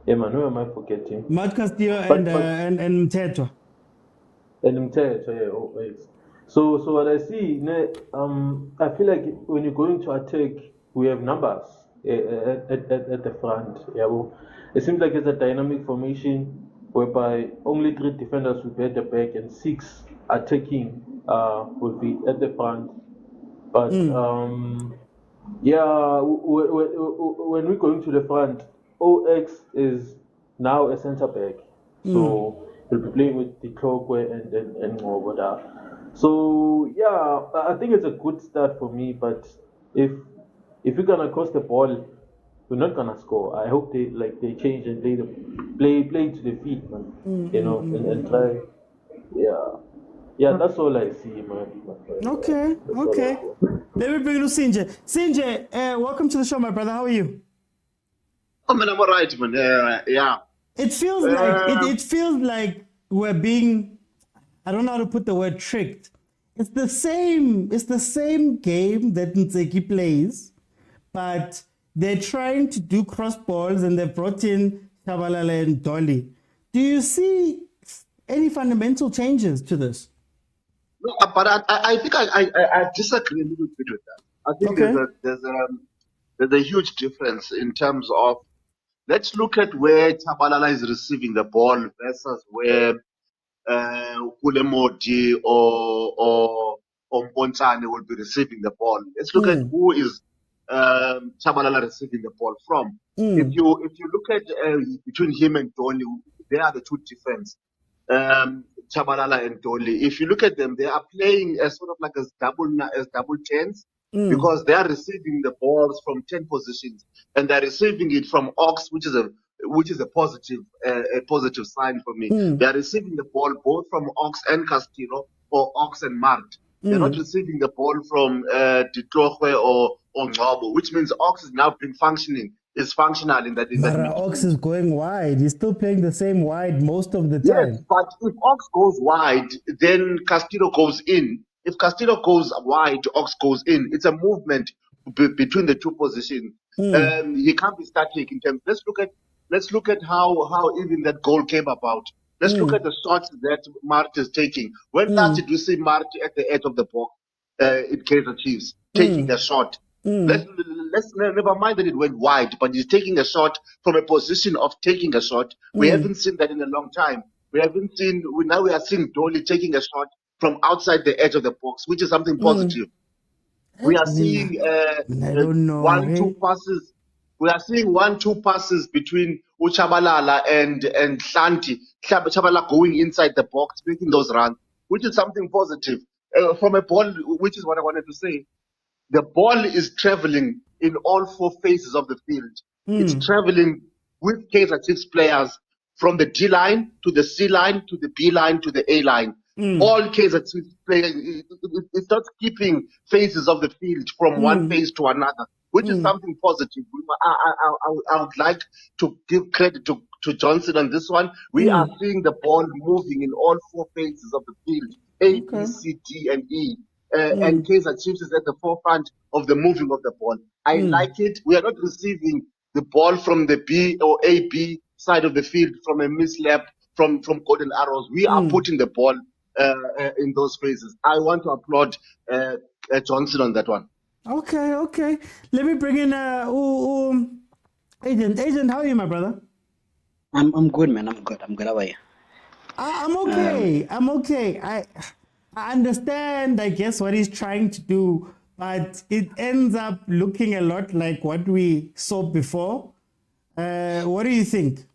who am I forgetting? Matt Castillo and Mteto. And Mteto, yeah. Oh, yes. So what I see, I feel like when you're going to attack, we have numbers at the front. Yeah, well, it seems like it's a dynamic formation whereby only 3 defenders will be at the back and 6 attacking will be at the front. But when we're going to the front, OX is now a center back, so we'll be playing with the Klokwe and Ngoboda. So I think it's a good start for me. But if you're gonna cross the ball, we're not gonna score. I hope they change and play to the feet, man. And try. Yeah, yeah. That's all I see, man. Okay, That's all I okay. see. Let me bring you Sinje. Sinje, welcome to the show, my brother. How are you? I mean, I'm alright, man. Yeah. It feels like it feels like we're being, I don't know how to put the word tricked. It's the same game that Ntseki plays, but they're trying to do cross balls and they've brought in Shabalala and Dolly. Do you see any fundamental changes to this? No, but I think I disagree a little bit with that. I think Okay. there's a huge difference in terms of, let's look at where Tabalala is receiving the ball versus where Kulemodi or Mpontane will be receiving the ball. Let's look at who is Tabalala receiving the ball from. If you look at between him and Dolly, they are the two difference. Chabalala and Dolly. If you look at them, they are playing as sort of like as double tens because they are receiving the balls from 10 positions and they're receiving it from Ox, which is a positive sign for me. They are receiving the ball both from Ox and Castillo or Ox and Mart. They're not receiving the ball from Ditlogwe or Ngcobo, which means Ox is now is functional in that But Ox is going wide. He's still playing the same wide most of the time. Yes, but if Ox goes wide, then Castillo goes in. If Castillo goes wide, Ox goes in. It's a movement between the two positions. He can't be static in terms. Let's look at how even that goal came about. Let's look at the shots that Mart is taking. When last did we see Mart at the edge of the box in Kaizer Chiefs taking a shot? Let's never mind that it went wide, but he's taking a shot from a position of taking a shot. We haven't seen that in a long time. We are seeing Dolly taking a shot from outside the edge of the box, which is something positive. We are seeing I don't know, 1-2 passes. We are seeing 1-2 passes between Uchabalala and Hlanti. Chabalala going inside the box, making those runs, which is something positive. From a ball, which is what I wanted to say. The ball is traveling in all four phases of the field. It's traveling with Kaizer Chiefs players from the D line to the C line to the B line to the A line. All Kaizer Chiefs players, it's not skipping phases of the field from one phase to another, which is something positive. I would like to give credit to Johnson on this one. We are seeing the ball moving in all four phases of the field, A, B, C, D, and E. And Kaizer Chiefs is at the forefront of the moving of the ball. I like it. We are not receiving the ball from the B or AB side of the field from a mislap from Golden Arrows. We are putting the ball in those phases. I want to applaud Johnson on that one. Okay. Let me bring in Agent. Agent, how are you, my brother? I'm good, man. I'm good. How are you? I'm okay. I'm okay. I understand, I guess, what he's trying to do, but it ends up looking a lot like what we saw before. What do you think?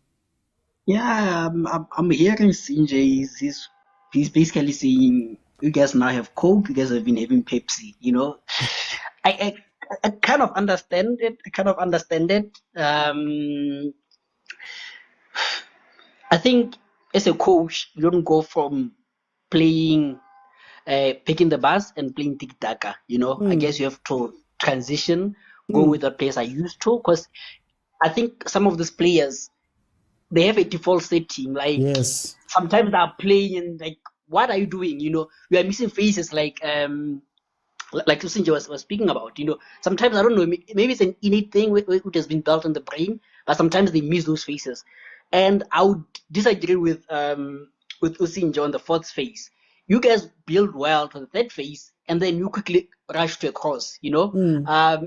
Yeah, I'm hearing Sinjay. He's basically saying you guys now have Coke. You guys have been having Pepsi. You know, I kind of understand it. I think as a coach, you don't go from playing. Picking the bus and playing tiki-taka, you know. I guess you have to transition, go with the players are used to, because I think some of these players, they have a default setting. Like, sometimes they are playing and like, what are you doing? You know, we are missing faces like Lucinja was speaking about, you know. Sometimes, I don't know, maybe it's an innate thing which has been built in the brain, but sometimes they miss those faces. And I would disagree with Usinja on the fourth phase. You guys build well to the third phase, and then you quickly rush to a cross, you know?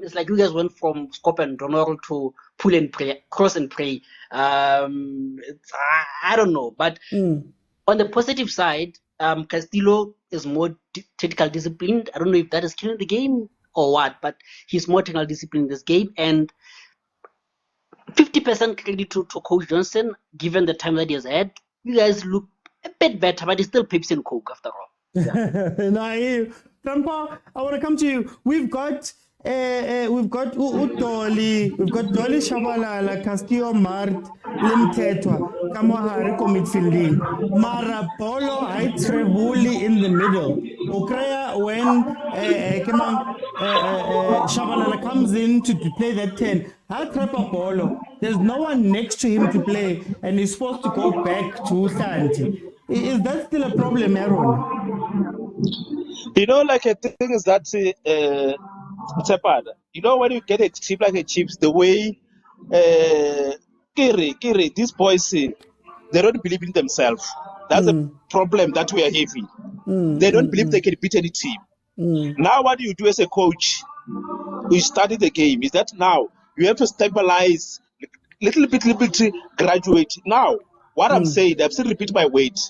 It's like you guys went from Scop and Donald to pull and pray, cross and pray. I don't know. But on the positive side, Castillo is more technical disciplined. I don't know if that is killing the game or what, but he's more technical disciplined in this game. And 50% credit to Coach Johnson, given the time that he has had. You guys look a bit better, but it's still Pepsi and Coke after all. Yeah. No, I hear you. Grandpa, I want to come to you. We've got We've got Dolly, we've got Dolly Shabalala, Castillo Mart, Limtetwa, Kamahari midfielding, Mara Polo Trevuli in the middle. Okrea when Shabalala comes in to play that 10. Trepa Polo. There's no one next to him to play, and he's supposed to go back to Santi. Is that still a problem, Aaron? Like a thing is that Tsepad, when you get a team like a Chiefs, the way Kiri, these boys, they don't believe in themselves. That's a problem that we are having. They don't believe they can beat any team. Now, what do you do as a coach? You study the game. Is that now you have to stabilize, little bit, graduate. Now, what I'm saying, I'm still repeat my weight.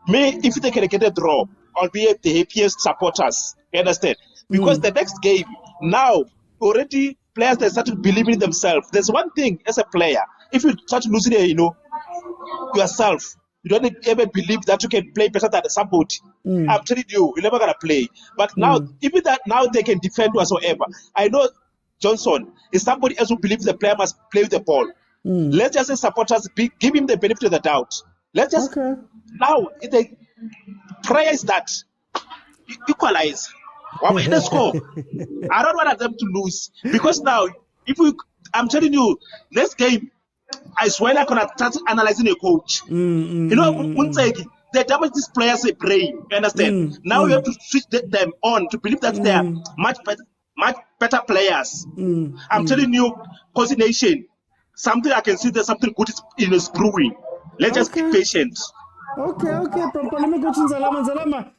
Me, if they can get a draw, I'll be the happiest supporters. You understand? Because the next game, now, already players they started believing in themselves. There's one thing as a player, if you start losing, yourself, you don't ever believe that you can play better than somebody. I'm telling you, you're never gonna play. But now, even that now they can defend whatsoever. I know Johnson is somebody else who believes the player must play with the ball. Let's just say supporters give him the benefit of the doubt. Let's just now the prayer is that equalize. Let's score. I don't want them to lose because now, I'm telling you, next game, I swear I'm gonna start analyzing a coach. They damage these players' brain. You understand? Now you have to switch them on to believe that they are much better players. I'm telling you, coordination. Something I can see there's something good is brewing. Let's just be patient. Okay. Let me go to Zalama.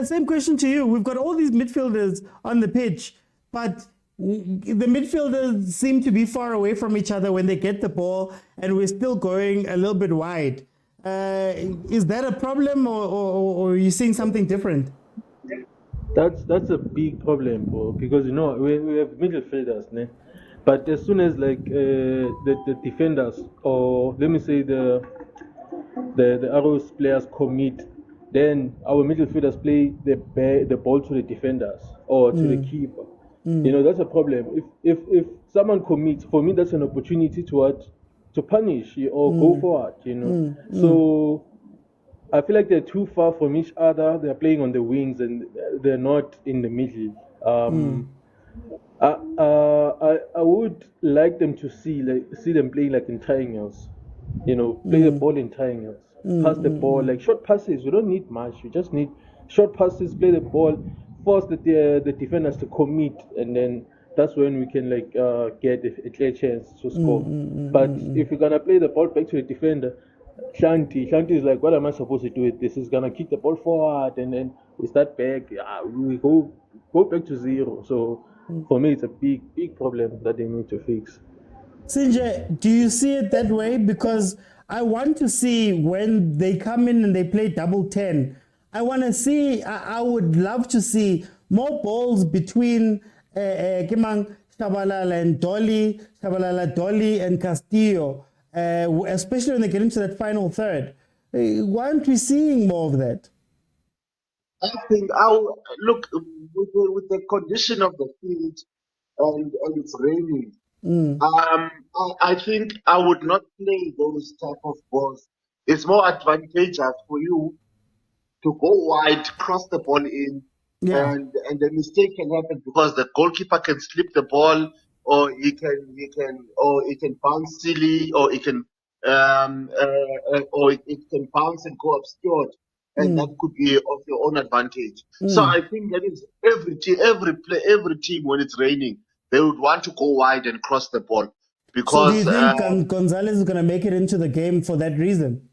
Same question to you. We've got all these midfielders on the pitch, but the midfielders seem to be far away from each other when they get the ball, and we're still going a little bit wide. Is that a problem, or are you seeing something different? That's a big problem, bro, because we have midfielders, né? But as soon as the defenders, or let me say the Arrows players commit, then our midfielders play the ball to the defenders or to the keeper. That's a problem. If someone commits, for me that's an opportunity to punish or go forward. So I feel like they're too far from each other. They're playing on the wings and they're not in the middle. I would like them to see them playing like in triangles. Play the ball in triangles. Pass the ball, like short passes. We don't need much. We just need short passes. Play the ball, force the defenders to commit, and then that's when we can get a clear chance to score. But if you're gonna play the ball back to the defender, Shanti is like, what am I supposed to do with this? He's gonna kick the ball forward, and then we start back. We go back to zero. So for me, it's a big problem that they need to fix. Sinje, do you see it that way? Because I want to see when they come in and they play double 10. I want to see, I would love to see more balls between Kimang Shabalala and Dolly, Dolly and Castillo, especially when they get into that final third. Why aren't we seeing more of that? I think look with the condition of the field and it's raining. I think I would not play those type of balls. It's more advantageous for you to go wide, cross the ball in, and the mistake can happen because the goalkeeper can slip the ball, or he can bounce silly, or it can bounce and go obscured, and that could be of your own advantage. So I think that is every team when it's raining, they would want to go wide and cross the ball. Because, so do you think Gonzalez is going to make it into the game for that reason?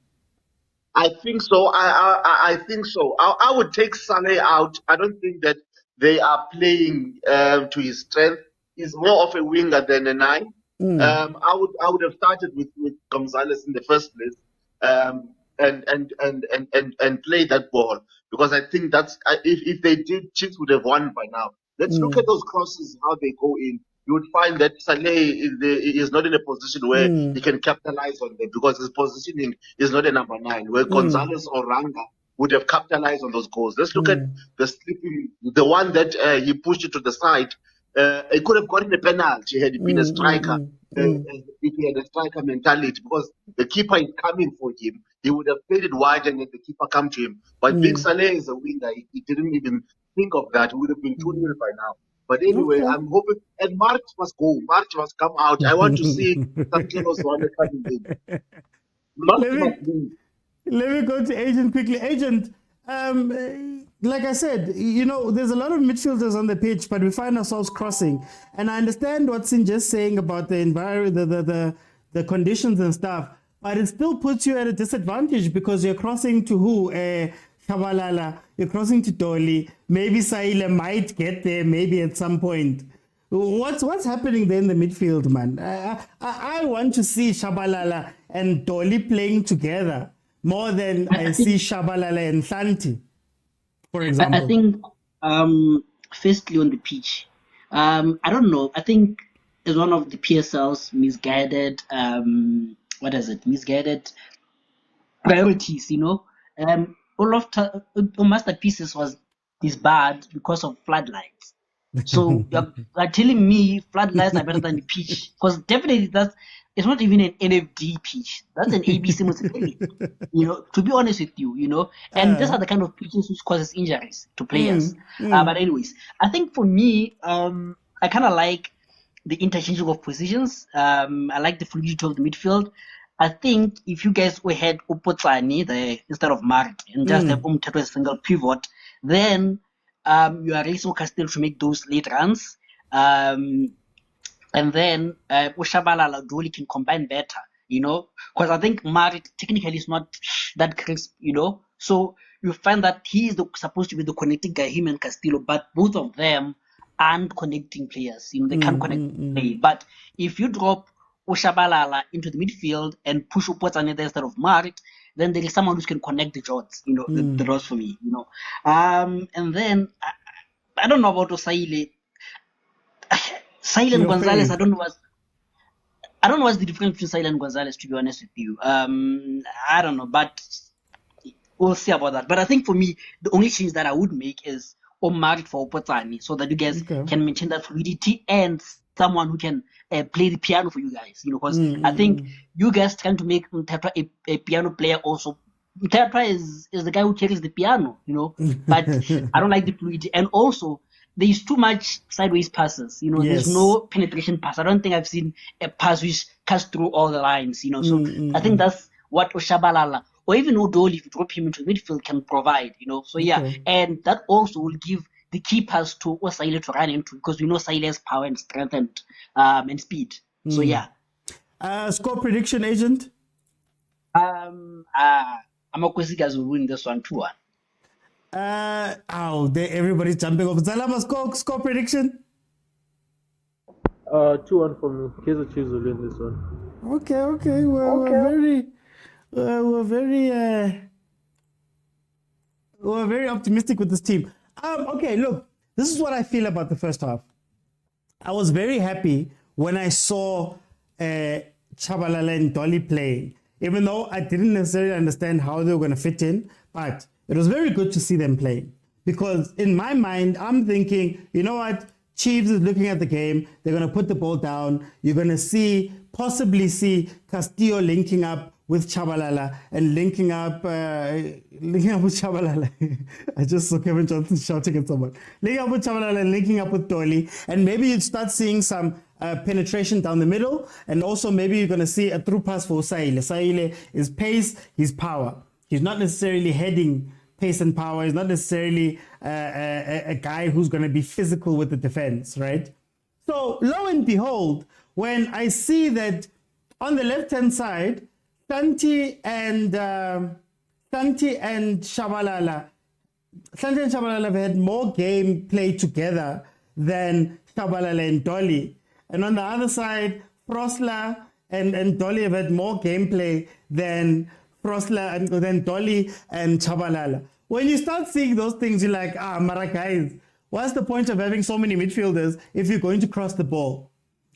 I think so. I think so. I would take Saleh out. I don't think that they are playing to his strength. He's more of a winger than a 9. I would have started with Gonzalez in the first place, and play that ball, because I think that's if they did, Chiefs would have won by now. Let's look at those crosses, how they go in. You would find that Saleh is not in a position where he can capitalize on them, because his positioning is not a number 9, where Gonzalez or Ranga would have capitalized on those goals. Let's look at the slipping, the one that he pushed it to the side. he could have gotten a penalty had he been a striker. If he had a striker mentality, because the keeper is coming for him, he would have played it wide and let the keeper come to him. But being Saleh is a winger, he didn't even think of that. He would have been 2-0 by now. But anyway, Okay. I'm hoping, and March must go. March must come out. I want to see some Kenos Rwanda coming in. March Let must me leave. let me go to Agent quickly. Agent, like I said, there's a lot of midfielders on the pitch, but we find ourselves crossing. And I understand what Sinja's saying about the environment, the conditions and stuff, but it still puts you at a disadvantage because you're crossing to who? Shabalala, you're crossing to Dolly. Maybe Saile might get there, maybe at some point. What's happening there in the midfield, man? I want to see Shabalala and Dolly playing together more than I see Shabalala and Santi, for example. I think, firstly on the pitch, I don't know. I think it's one of the PSL's misguided, misguided priorities. All of masterpieces was disbarred because of floodlights. So you're telling me floodlights are better than the pitch? Because definitely it's not even an NFD pitch. That's an ABC multiplayer. To be honest with you, and these are the kind of pitches which causes injuries to players. But anyways, I think for me, I kind of like the interchanging of positions. I like the fluidity of the midfield. I think if you guys had Upotsani instead of Marit and just have Umteto as a single pivot, then you are racing Castillo to make those late runs. And then Ushabalala Doli can combine better, because I think Marit technically is not that crisp, So you find that he is supposed to be the connecting guy, him and Castillo, but both of them aren't connecting players. They can't connect play. But if you drop Ushabalala into the midfield and push Upotsane there instead of Marit, then there is someone who can connect the dots, the dots for me, And then I don't know about Osaile. Saile and Gonzalez, I don't know what's the difference between Saile and Gonzalez, to be honest with you. I don't know, but we'll see about that. But I think for me, the only change that I would make is Marit for Upotsane, so that you guys can maintain that fluidity and someone who can play the piano for you guys, because I think you guys trying to make Mtetra a piano player also. Mtetra is the guy who carries the piano, but I don't like the fluidity. And also, there's too much sideways passes, there's no penetration pass. I don't think I've seen a pass which cuts through all the lines, So I think that's what Oshabalala or even Udoli, if you drop him into midfield, can provide, So and that also will give the key pass to Osaile to run into, because we know Saile has power and strength and speed. So score prediction, Agent. I'm a guys will win this one 2-1. Everybody's jumping off. Zalama, score prediction. 2-1 for me. Kaizer Chiefs will win this one. Okay. We're very optimistic with this team. Okay, look, this is what I feel about the first half. I was very happy when I saw Chabalala and Dolly playing, even though I didn't necessarily understand how they were going to fit in, but it was very good to see them playing, because in my mind, I'm thinking, you know what? Chiefs is looking at the game. They're going to put the ball down. You're going to possibly see Castillo linking up with Chabalala and linking up with Chabalala. I just saw Kevin Johnson shouting at someone. Linking up with Chabalala and linking up with Dolly. And maybe you'd start seeing some penetration down the middle. And also maybe you're going to see a through pass for Saile. Saile is pace, he's power. He's not necessarily heading pace and power. He's not necessarily a guy who's going to be physical with the defense, right? So lo and behold, when I see that on the left-hand side, Santi and Shabalala have had more game play together than Shabalala and Dolly. And on the other side, Frosla and Dolly have had more gameplay than Frosla and then Dolly and Chabalala. When you start seeing those things, you're like, Mara guys, what's the point of having so many midfielders if you're going to cross the ball?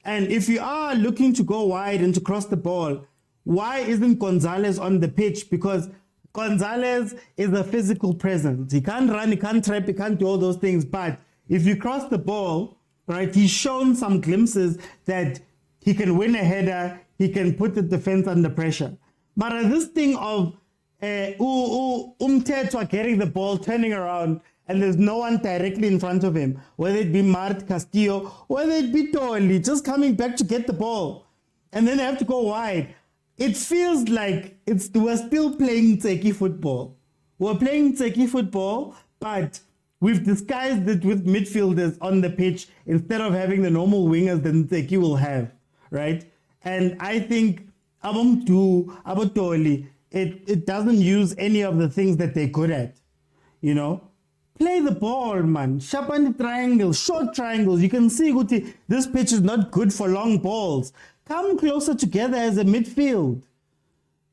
And if you are looking to go wide and to cross the ball, why isn't Gonzalez on the pitch? Because Gonzalez is a physical presence. He can't run, he can't trap, he can't do all those things. But if you cross the ball, right? He's shown some glimpses that he can win a header, he can put the defense under pressure. But this thing of Umthetwa getting the ball, turning around, and there's no one directly in front of him, whether it be Mart Castillo, whether it be Toli, just coming back to get the ball, and then they have to go wide. It feels like we're still playing Tseki football. We're playing Tseki football, but we've disguised it with midfielders on the pitch instead of having the normal wingers that Tseki will have, right? And I think Abotoli, it doesn't use any of the things that they're good at, you know? Play the ball, man. Sharp on the triangles, short triangles. You can see Guti, this pitch is not good for long balls. Come closer together as a midfield.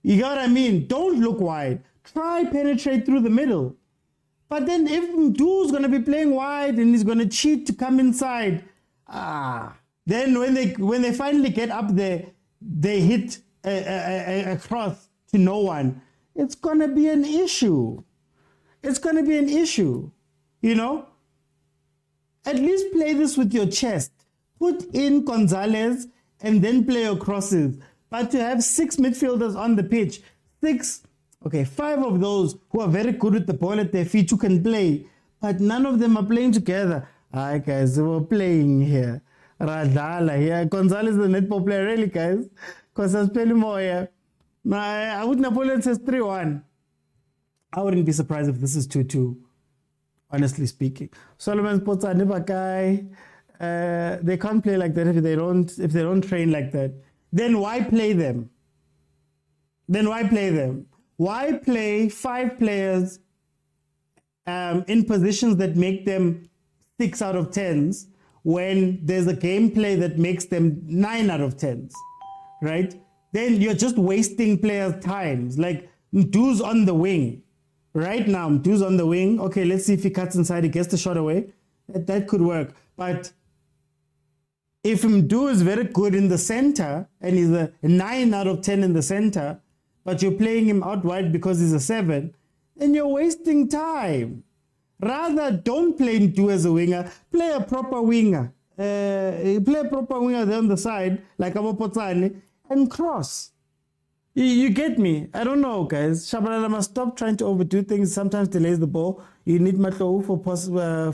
You got what I mean? Don't look wide. Try penetrate through the middle. But then if Mdu's going to be playing wide and he's going to cheat to come inside, then when they finally get up there, they hit a cross to no one. It's going to be an issue. It's going to be an issue, you know? At least play this with your chest. Put in Gonzalez and then play your crosses. But to have 6 midfielders on the pitch, 5 of those who are very good with the ball at their feet who can play, but none of them are playing together. Alright, guys, we're playing here. Radala here. Gonzalez is the netball player, really, guys. Because I was playing more here. I would Napoleon says 3-1. I wouldn't be surprised if this is 2-2, honestly speaking. Solomon Sports are never guy. They can't play like that if they don't train like that. Then why play them? Why play 5 players in positions that make them 6 out of 10s when there's a gameplay that makes them 9 out of 10s, right? Then you're just wasting players' times. Like Mdu's on the wing. Right now, Mdu's on the wing. Okay, let's see if he cuts inside, he gets the shot away. That could work. But if Mdu is very good in the center and he's a 9 out of 10 in the center, but you're playing him out wide because he's a 7, then you're wasting time. Rather, don't play Mdu as a winger. Play a proper winger. Play a proper winger there on the side, like Abopotsane, and cross. You get me? I don't know, guys. Shabalala must stop trying to overdo things. Sometimes delays the ball. You need Matlou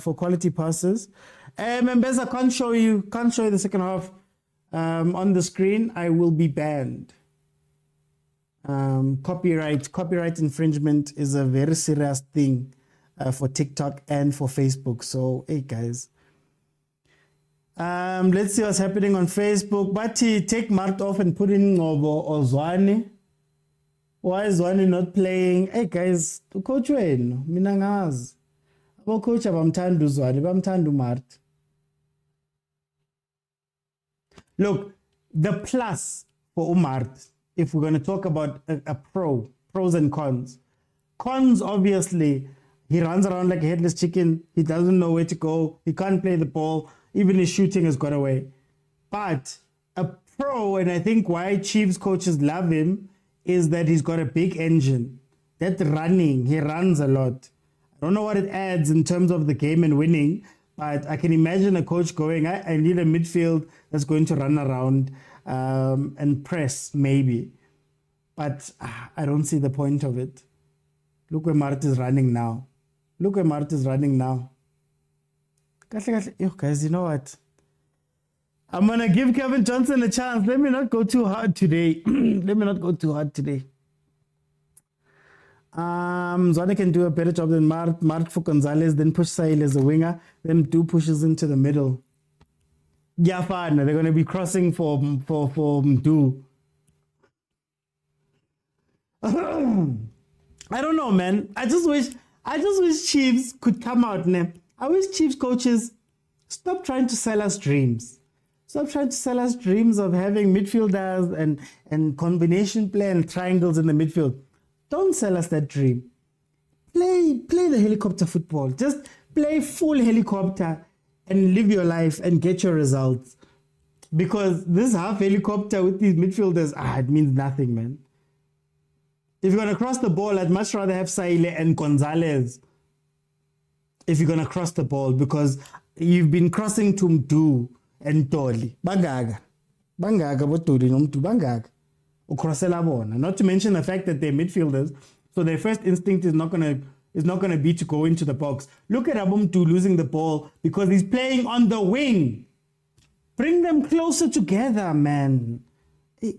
for quality passes. Mbeza can't show you the second half on the screen. I will be banned. Copyright infringement is a very serious thing for TikTok and for Facebook. So, hey guys. Let's see what's happening on Facebook. Bati, take Mart off and put in Ngobo or Zwane. Why is Zwane not playing? Hey guys, coach wenu, mina ngazi. Abo coach abamthandu Zwane, bamthandu Mart. Look, the plus for Umart, if we're going to talk about a pros and cons. Cons, obviously, he runs around like a headless chicken. He doesn't know where to go. He can't play the ball. Even his shooting has got away. But a pro, and I think why Chiefs coaches love him, is that he's got a big engine. That running, he runs a lot. I don't know what it adds in terms of the game and winning, but I can imagine a coach going, I need a midfield that's going to run around and press, maybe. But I don't see the point of it. Look where Mart is running now. Yo, guys, you know what? I'm going to give Kevin Johnson a chance. Let me not go too hard today. Zwane can do a better job than Mart for Gonzalez, then push Sahil as a winger, then Do pushes into the middle. Yeah, fine. They're going to be crossing for Do. I don't know, man. I just wish Chiefs could come out. I wish Chiefs coaches stop trying to sell us dreams. Stop trying to sell us dreams of having midfielders and combination play and triangles in the midfield. Don't sell us that dream. Play the helicopter football. Just play full helicopter and live your life and get your results. Because this half helicopter with these midfielders, it means nothing, man. If you're going to cross the ball, I'd much rather have Saile and Gonzalez if you're going to cross the ball, because you've been crossing to Mdu and Toli. Bangaga. Bangaga, what Toli, no Mdu, Bangaga. Ukrosela bona. Not to mention the fact that they're midfielders, so their first instinct is not gonna be to go into the box. Look at Abumtu losing the ball because he's playing on the wing. Bring them closer together, man. Hey.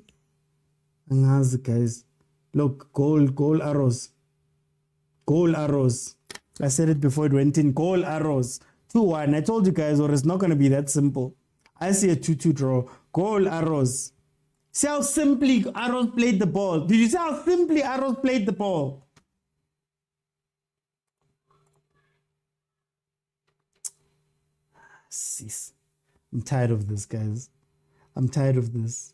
Guys. Look, goal arrows. Goal arrows. I said it before it went in. Goal arrows. 2-1. I told you guys, or it's not going to be that simple. I see a 2-2 draw. Goal arrows. See how simply Arrows played the ball. Did you see how simply Arrows played the ball? Sis. I'm tired of this, guys. I'm tired of this.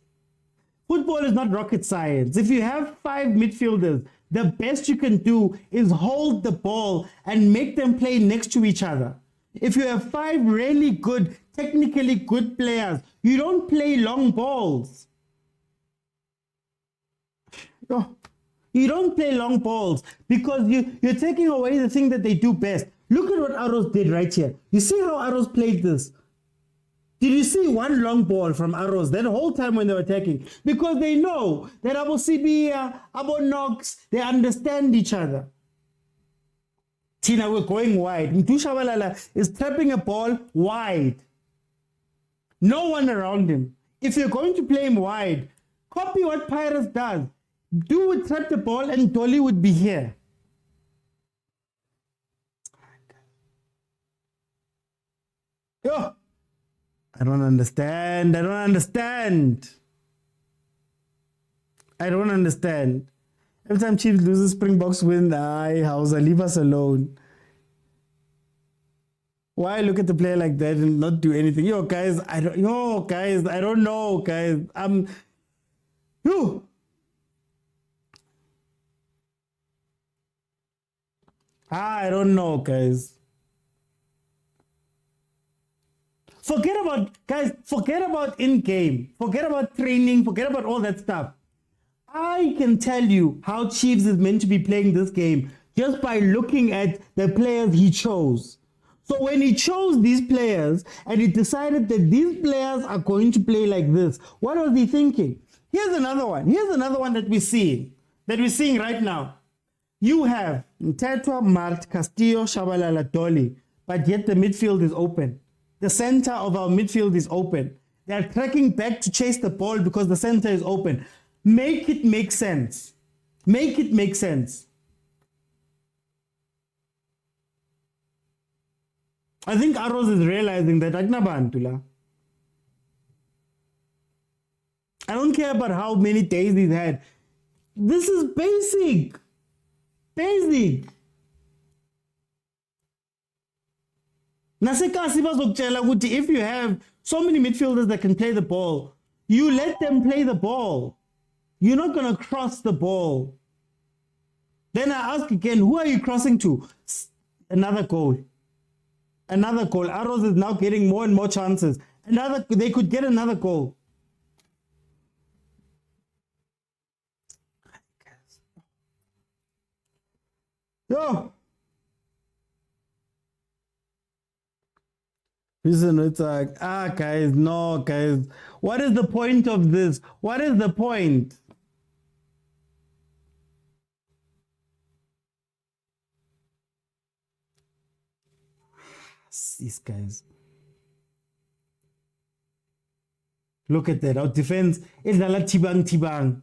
Football is not rocket science. If you have 5 midfielders, the best you can do is hold the ball and make them play next to each other. If you have 5 really good, technically good players, you don't play long balls. No, you don't play long balls because you're taking away the thing that they do best. Look at what Arrows did right here. You see how Arrows played this? Did you see one long ball from Arrows that whole time when they were attacking? Because they know that Abo Sibia, Abo Knox, they understand each other. Tina, we're going wide. Mtushabalala is trapping a ball wide. No one around him. If you're going to play him wide, copy what Pirates does. Do would trap the ball and Dolly would be here. Yo. I don't understand. I don't understand. I don't understand. Every time Chiefs loses, Springboks win. Aye, Hauser, leave us alone. Why look at the player like that and not do anything? Yo, guys, I don't know, guys. I don't know, guys. Forget about in-game. Forget about training. Forget about all that stuff. I can tell you how Chiefs is meant to be playing this game just by looking at the players he chose. So when he chose these players and he decided that these players are going to play like this, what was he thinking? Here's another one that we're seeing right now. You have Mtetwa, Mart, Castillo, Shabalala, Dolly, but yet the midfield is open. The center of our midfield is open. They're tracking back to chase the ball because the center is open. Make it make sense. Make it make sense. I think Arrows is realizing that Agnabantula. I don't care about how many days he's had. This is basic. Basic. If you have so many midfielders that can play the ball, you let them play the ball. You're not going to cross the ball. Then I ask again, who are you crossing to? Another goal. Another goal. Arrows is now getting more and more chances. They could get another goal. Yo. Listen, it's like, guys, no, guys. What is the point of this? What is the point? These guys. Look at that. Our defense is like tibang.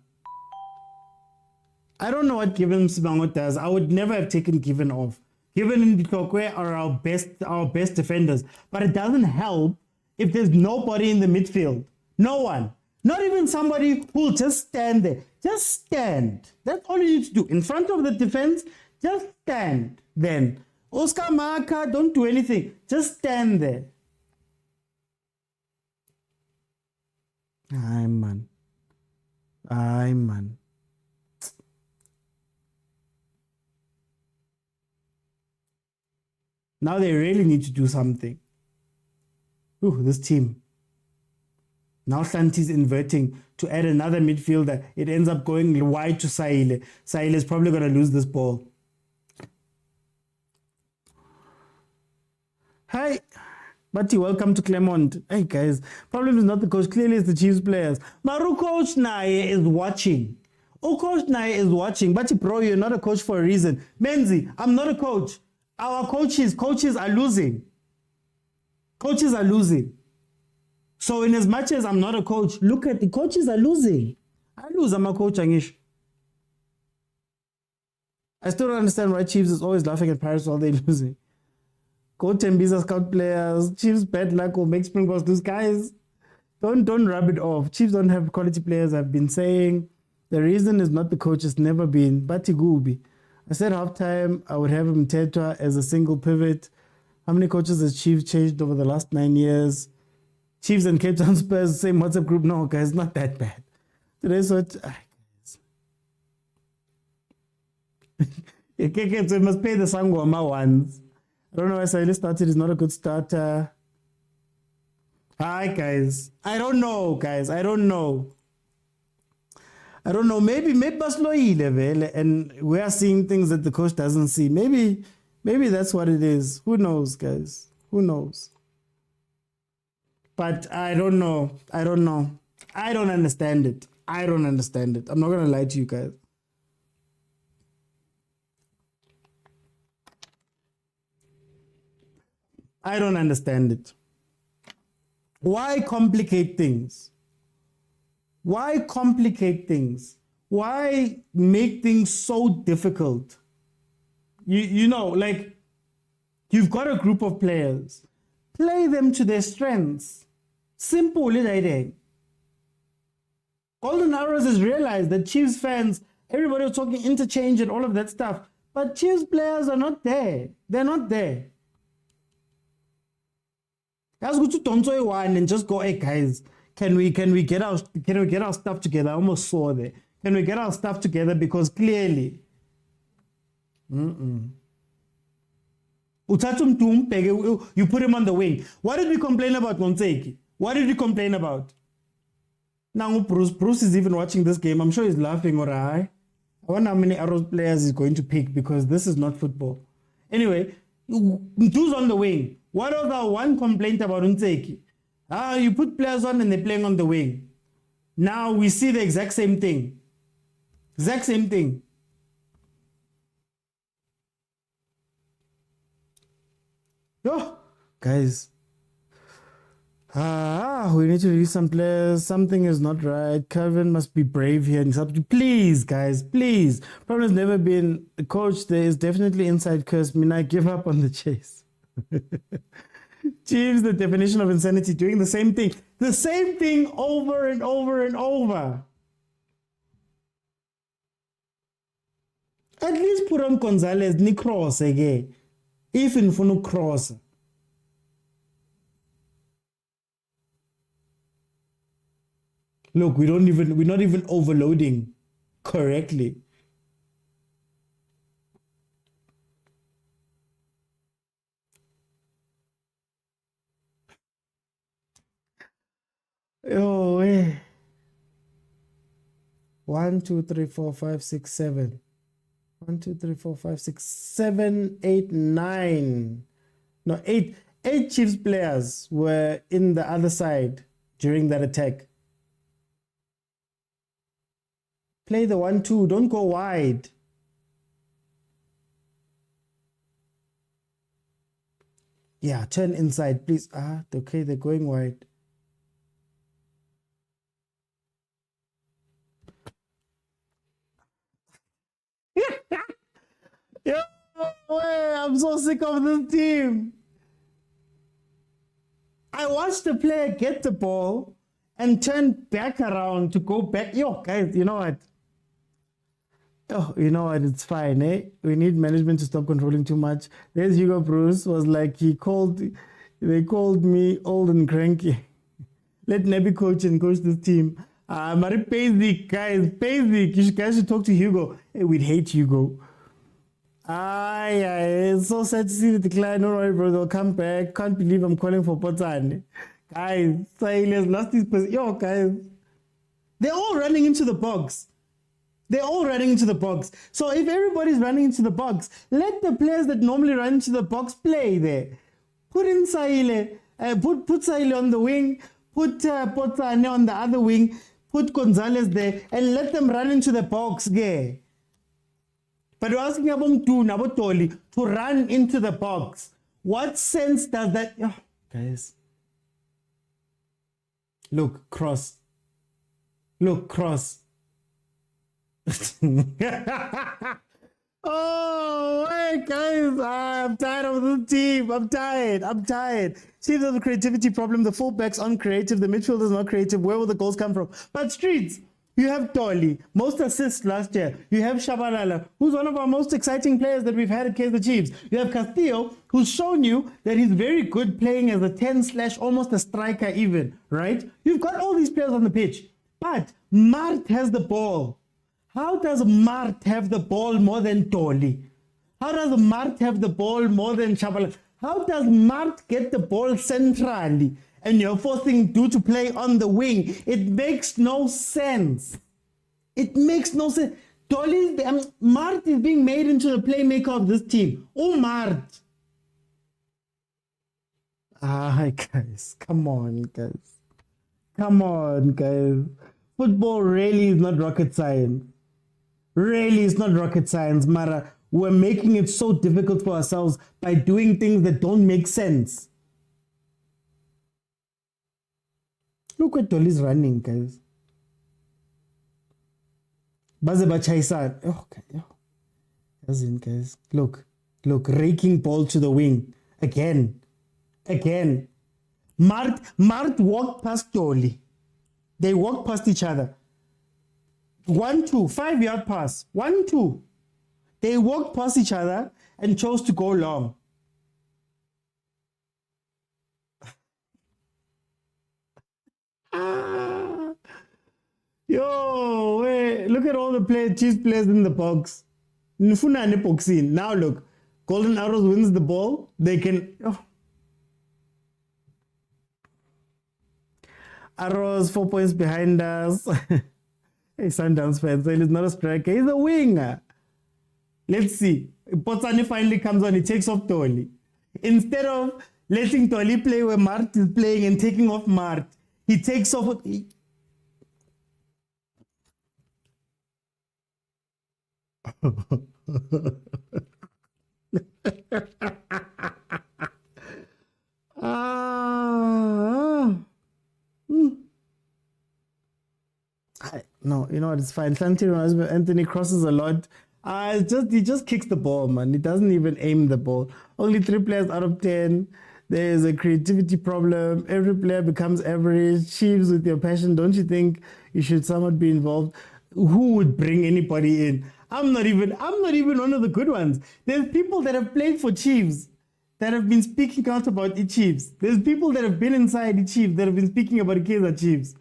I don't know what Given Sibango does. I would never have taken Given off. Given and Bitokwe are our best defenders. But it doesn't help if there's nobody in the midfield. No one. Not even somebody who'll just stand there. Just stand. That's all you need to do. In front of the defense, just stand. Then, Oscar Maka, don't do anything. Just stand there. Aye, man. Now they really need to do something. Ooh, this team. Now Santi's inverting to add another midfielder. It ends up going wide to Saile. Saile is probably going to lose this ball. Hey, But welcome to Clermont. Hey guys, problem is not the coach. Clearly it's the Chiefs players. Maru coach Naye is watching. Oh, coach Naye is watching. But bro, you're not a coach for a reason. Menzi, I'm not a coach. Our coaches are losing. Coaches are losing. So in as much as I'm not a coach, look at the coaches are losing. I lose, I'm a coach, Angish. I still don't understand why Chiefs is always laughing at Paris while they're losing. Go Tembiza scout players. Chiefs bad luck will make Springboks lose. Guys, don't rub it off. Chiefs don't have quality players. I've been saying the reason is not the coach. It's never been Bati Gubi. I said halftime I would have him Tetwa as a single pivot. How many coaches has Chiefs changed over the last 9 years? Chiefs and Cape Town Spurs, same WhatsApp group. No, guys, not that bad. Today's what. So we must play the Sangoma ones. I don't know why Saile started. He's not a good starter. Hi, guys. I don't know, guys. I don't know. Maybe Basloile, and we are seeing things that the coach doesn't see. Maybe that's what it is. Who knows, guys? Who knows? But I don't know. I don't understand it. I'm not going to lie to you guys. I don't understand it. Why complicate things? Why complicate things? Why make things so difficult? You know, like, you've got a group of players. Play them to their strengths. Simple, it. Golden Arrows has realized that Chiefs fans, everybody was talking interchange and all of that stuff. But Chiefs players are not there. They're not there. Guys, go to Tonto one and just go, hey guys, can we get our stuff together? I almost saw there. Can we get our stuff together? Because clearly, you put him on the wing. What did we complain about, Monseki? What did we complain about? Now Bruce is even watching this game. I'm sure he's laughing, alright. I wonder how many Arrows players he's going to pick, because this is not football. Anyway, who's on the wing? What was our one complaint about Unseki? You put players on and they're playing on the wing. Now we see the exact same thing. Yo, guys. We need to release some players. Something is not right. Calvin must be brave here. Please, guys, please. Problem has never been the coach. There is definitely inside curse. I give up on the chase. Chiefs, the definition of insanity, doing the same thing over and over and over. At least put on Gonzalez, ni cross again. If in funu cross. Look, we're not even overloading correctly. Oh, hey. 1, 2, 3, 4, 5, 6, 7. 1, 2, 3, 4, 5, 6, 7, 8, 9. No, 8 Chiefs players were in the other side during that attack. Play the 1-2. Don't go wide. Yeah, turn inside, please. Okay, they're going wide. Yo, I'm so sick of this team. I watched the player get the ball and turn back around to go back. Yo, guys, you know what? Oh, you know what? It's fine, eh? We need management to stop controlling too much. There's Hugo Bruce was like, they called me old and cranky. Let Nebi coach this team. Mari basic, guys, basic. You guys should talk to Hugo. Hey, we'd hate Hugo. It's so sad to see the decline. Don't worry, bro. They'll come back. Can't believe I'm calling for Potsane. Guys, Silas lost his position. Yo, guys. They're all running into the box. So if everybody's running into the box, let the players that normally run into the box play there. Put in Saile. Put Saile on the wing, put Potsane on the other wing, put Gonzalez there, and let them run into the box, gay. But you're asking Abong to run into the box. What sense does that? Oh, guys, look, cross. Look, cross. Oh, hey guys, I'm tired of the team. I'm tired. Chiefs have a creativity problem. The fullbacks aren't creative. The midfielders not creative. Where will the goals come from? But Streets, you have Dolly, most assists last year. You have Shabalala, who's one of our most exciting players that we've had at Kaizer Chiefs. You have Castillo, who's shown you that he's very good playing as a 10/ almost a striker even, right? You've got all these players on the pitch. But Mart has the ball. How does Mart have the ball more than Dolly? How does Mart have the ball more than Shabalala? How does Mart get the ball centrally? And you're forcing Du to play on the wing. It makes no sense. It makes no sense. Mart is being made into the playmaker of this team. Oh, Mart. Guys. Come on, guys. Come on, guys. Football really is not rocket science. Really, it's not rocket science, Mara. We're making it so difficult for ourselves by doing things that don't make sense. Look where Dolly's running, guys. Bazeba Chaisan. Okay. As in, guys. Look, raking ball to the wing. Again. Mart walked past Dolly. They walked past each other. 1-2, 5-yard pass. 1-2. They walked past each other and chose to go long. Yo, wait, look at all the Chiefs players in the box. Now look, Golden Arrows wins the ball. They can... Oh. Arrows 4 points behind us. Hey, Sundowns fans, so he's not a striker, he's a winger. Let's see. Potsane finally comes on, he takes off Dolly. Instead of letting Dolly play where Mart is playing and taking off Mart, he takes off. No, you know what? It's fine. Anthony crosses a lot. He just kicks the ball, man. He doesn't even aim the ball. Only 3 players out of 10. There's a creativity problem. Every player becomes average. Chiefs, with your passion, don't you think you should somewhat be involved? Who would bring anybody in? I'm not even one of the good ones. There's people that have played for Chiefs that have been speaking out about the Chiefs. There's people that have been inside the Chiefs that have been speaking about the Kaizer Chiefs.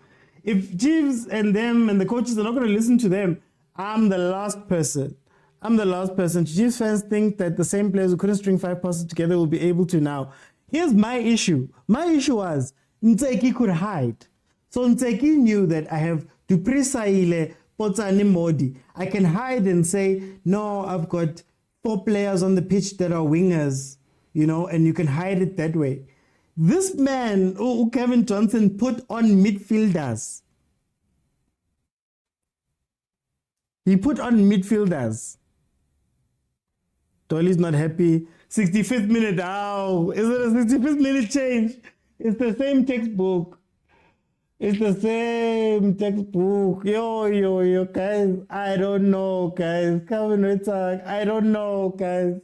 If Chiefs and them and the coaches are not going to listen to them, I'm the last person. Chiefs fans think that the same players who couldn't string 5 passes together will be able to now. Here's my issue. My issue was Ntseki could hide. So Ntseki knew that I have Duprisaile, Potsane Modi. I can hide and say, no, I've got 4 players on the pitch that are wingers, and you can hide it that way. This man, Kevin Johnson, put on midfielders. He put on midfielders. Dolly's not happy. 65th minute. Ow. Is it a 65th minute change? It's the same textbook. Yo, guys. I don't know, guys. I don't know, guys.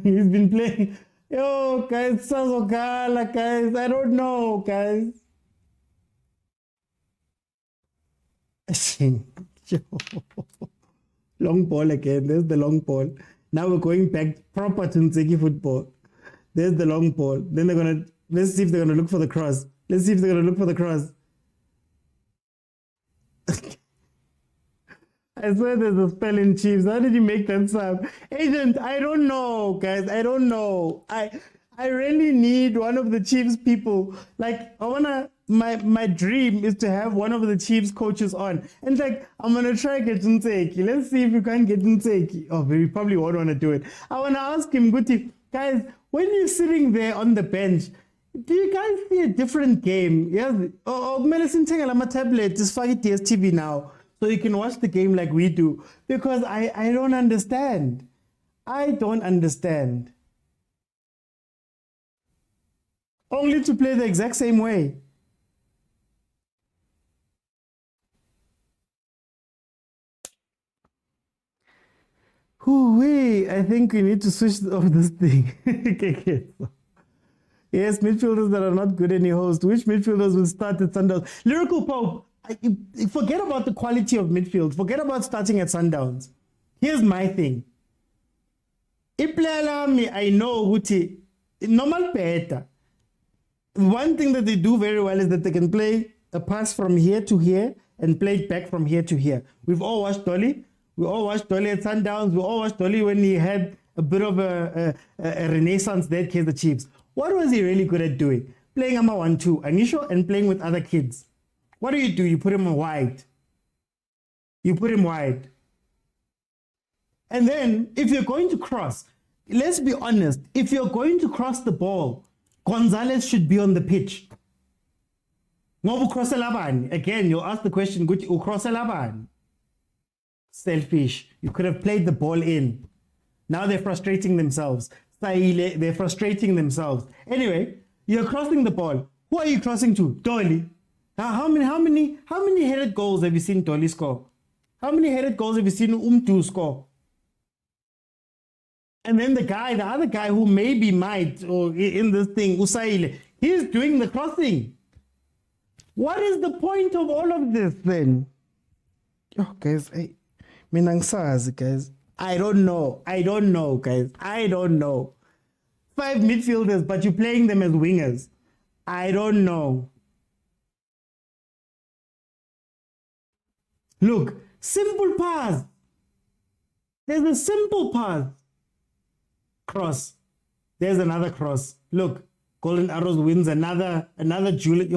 He's been playing. Yo, guys. Guys. I don't know, guys. Long ball again. There's the long ball. Now we're going back proper to Ntseki football. There's the long ball. Then let's see if they're gonna look for the cross. I swear there's a spell in Chiefs. How did you make that sound? Agent, I don't know, guys. I don't know. I really need one of the Chiefs people. Like, my dream is to have one of the Chiefs coaches on. And I'm going to try get Ntseki. Let's see if you can get Ntseki. Oh, we probably won't want to do it. I want to ask him, Guti, guys, when you're sitting there on the bench, do you guys see a different game? Yes. Oh, medicine tablet, just fucking Dstv now, so you can watch the game like we do. Because I don't understand. I don't understand. Only to play the exact same way. Whoo-wee, I think we need to switch off this thing. Okay. Yes, midfielders that are not good any host. Which midfielders will start at Sundowns? Lyrical Pope, forget about the quality of midfield. Forget about starting at Sundowns. Here's my thing. I know Huti, normal better. One thing that they do very well is that they can play a pass from here to here and play it back from here to here. We've all watched Dolly. We all watched Dolly at Sundowns. We all watched Dolly when he had a bit of a renaissance there at Kaizer Chiefs. What was he really good at doing? Playing a 1-2, Anisho, and playing with other kids. What do? You put him wide. You put him wide. And then, if you're going to cross, let's be honest, if you're going to cross the ball, Gonzalez should be on the pitch. Again, you'll ask the question, selfish. You could have played the ball in. Now they're frustrating themselves. They're frustrating themselves. Anyway, you're crossing the ball. Who are you crossing to? Dolly. How many headed goals have you seen Dolly score? How many headed goals have you seen Umtu score? And then the other guy who maybe might, or in this thing, Usaile, he's doing the crossing. What is the point of all of this then? Oh, guys, guys. I don't know, guys. I don't know. 5 midfielders, but you're playing them as wingers. I don't know. Look, simple pass. There's a simple pass. Cross. There's another cross. Look, Golden Arrows wins another Juliet.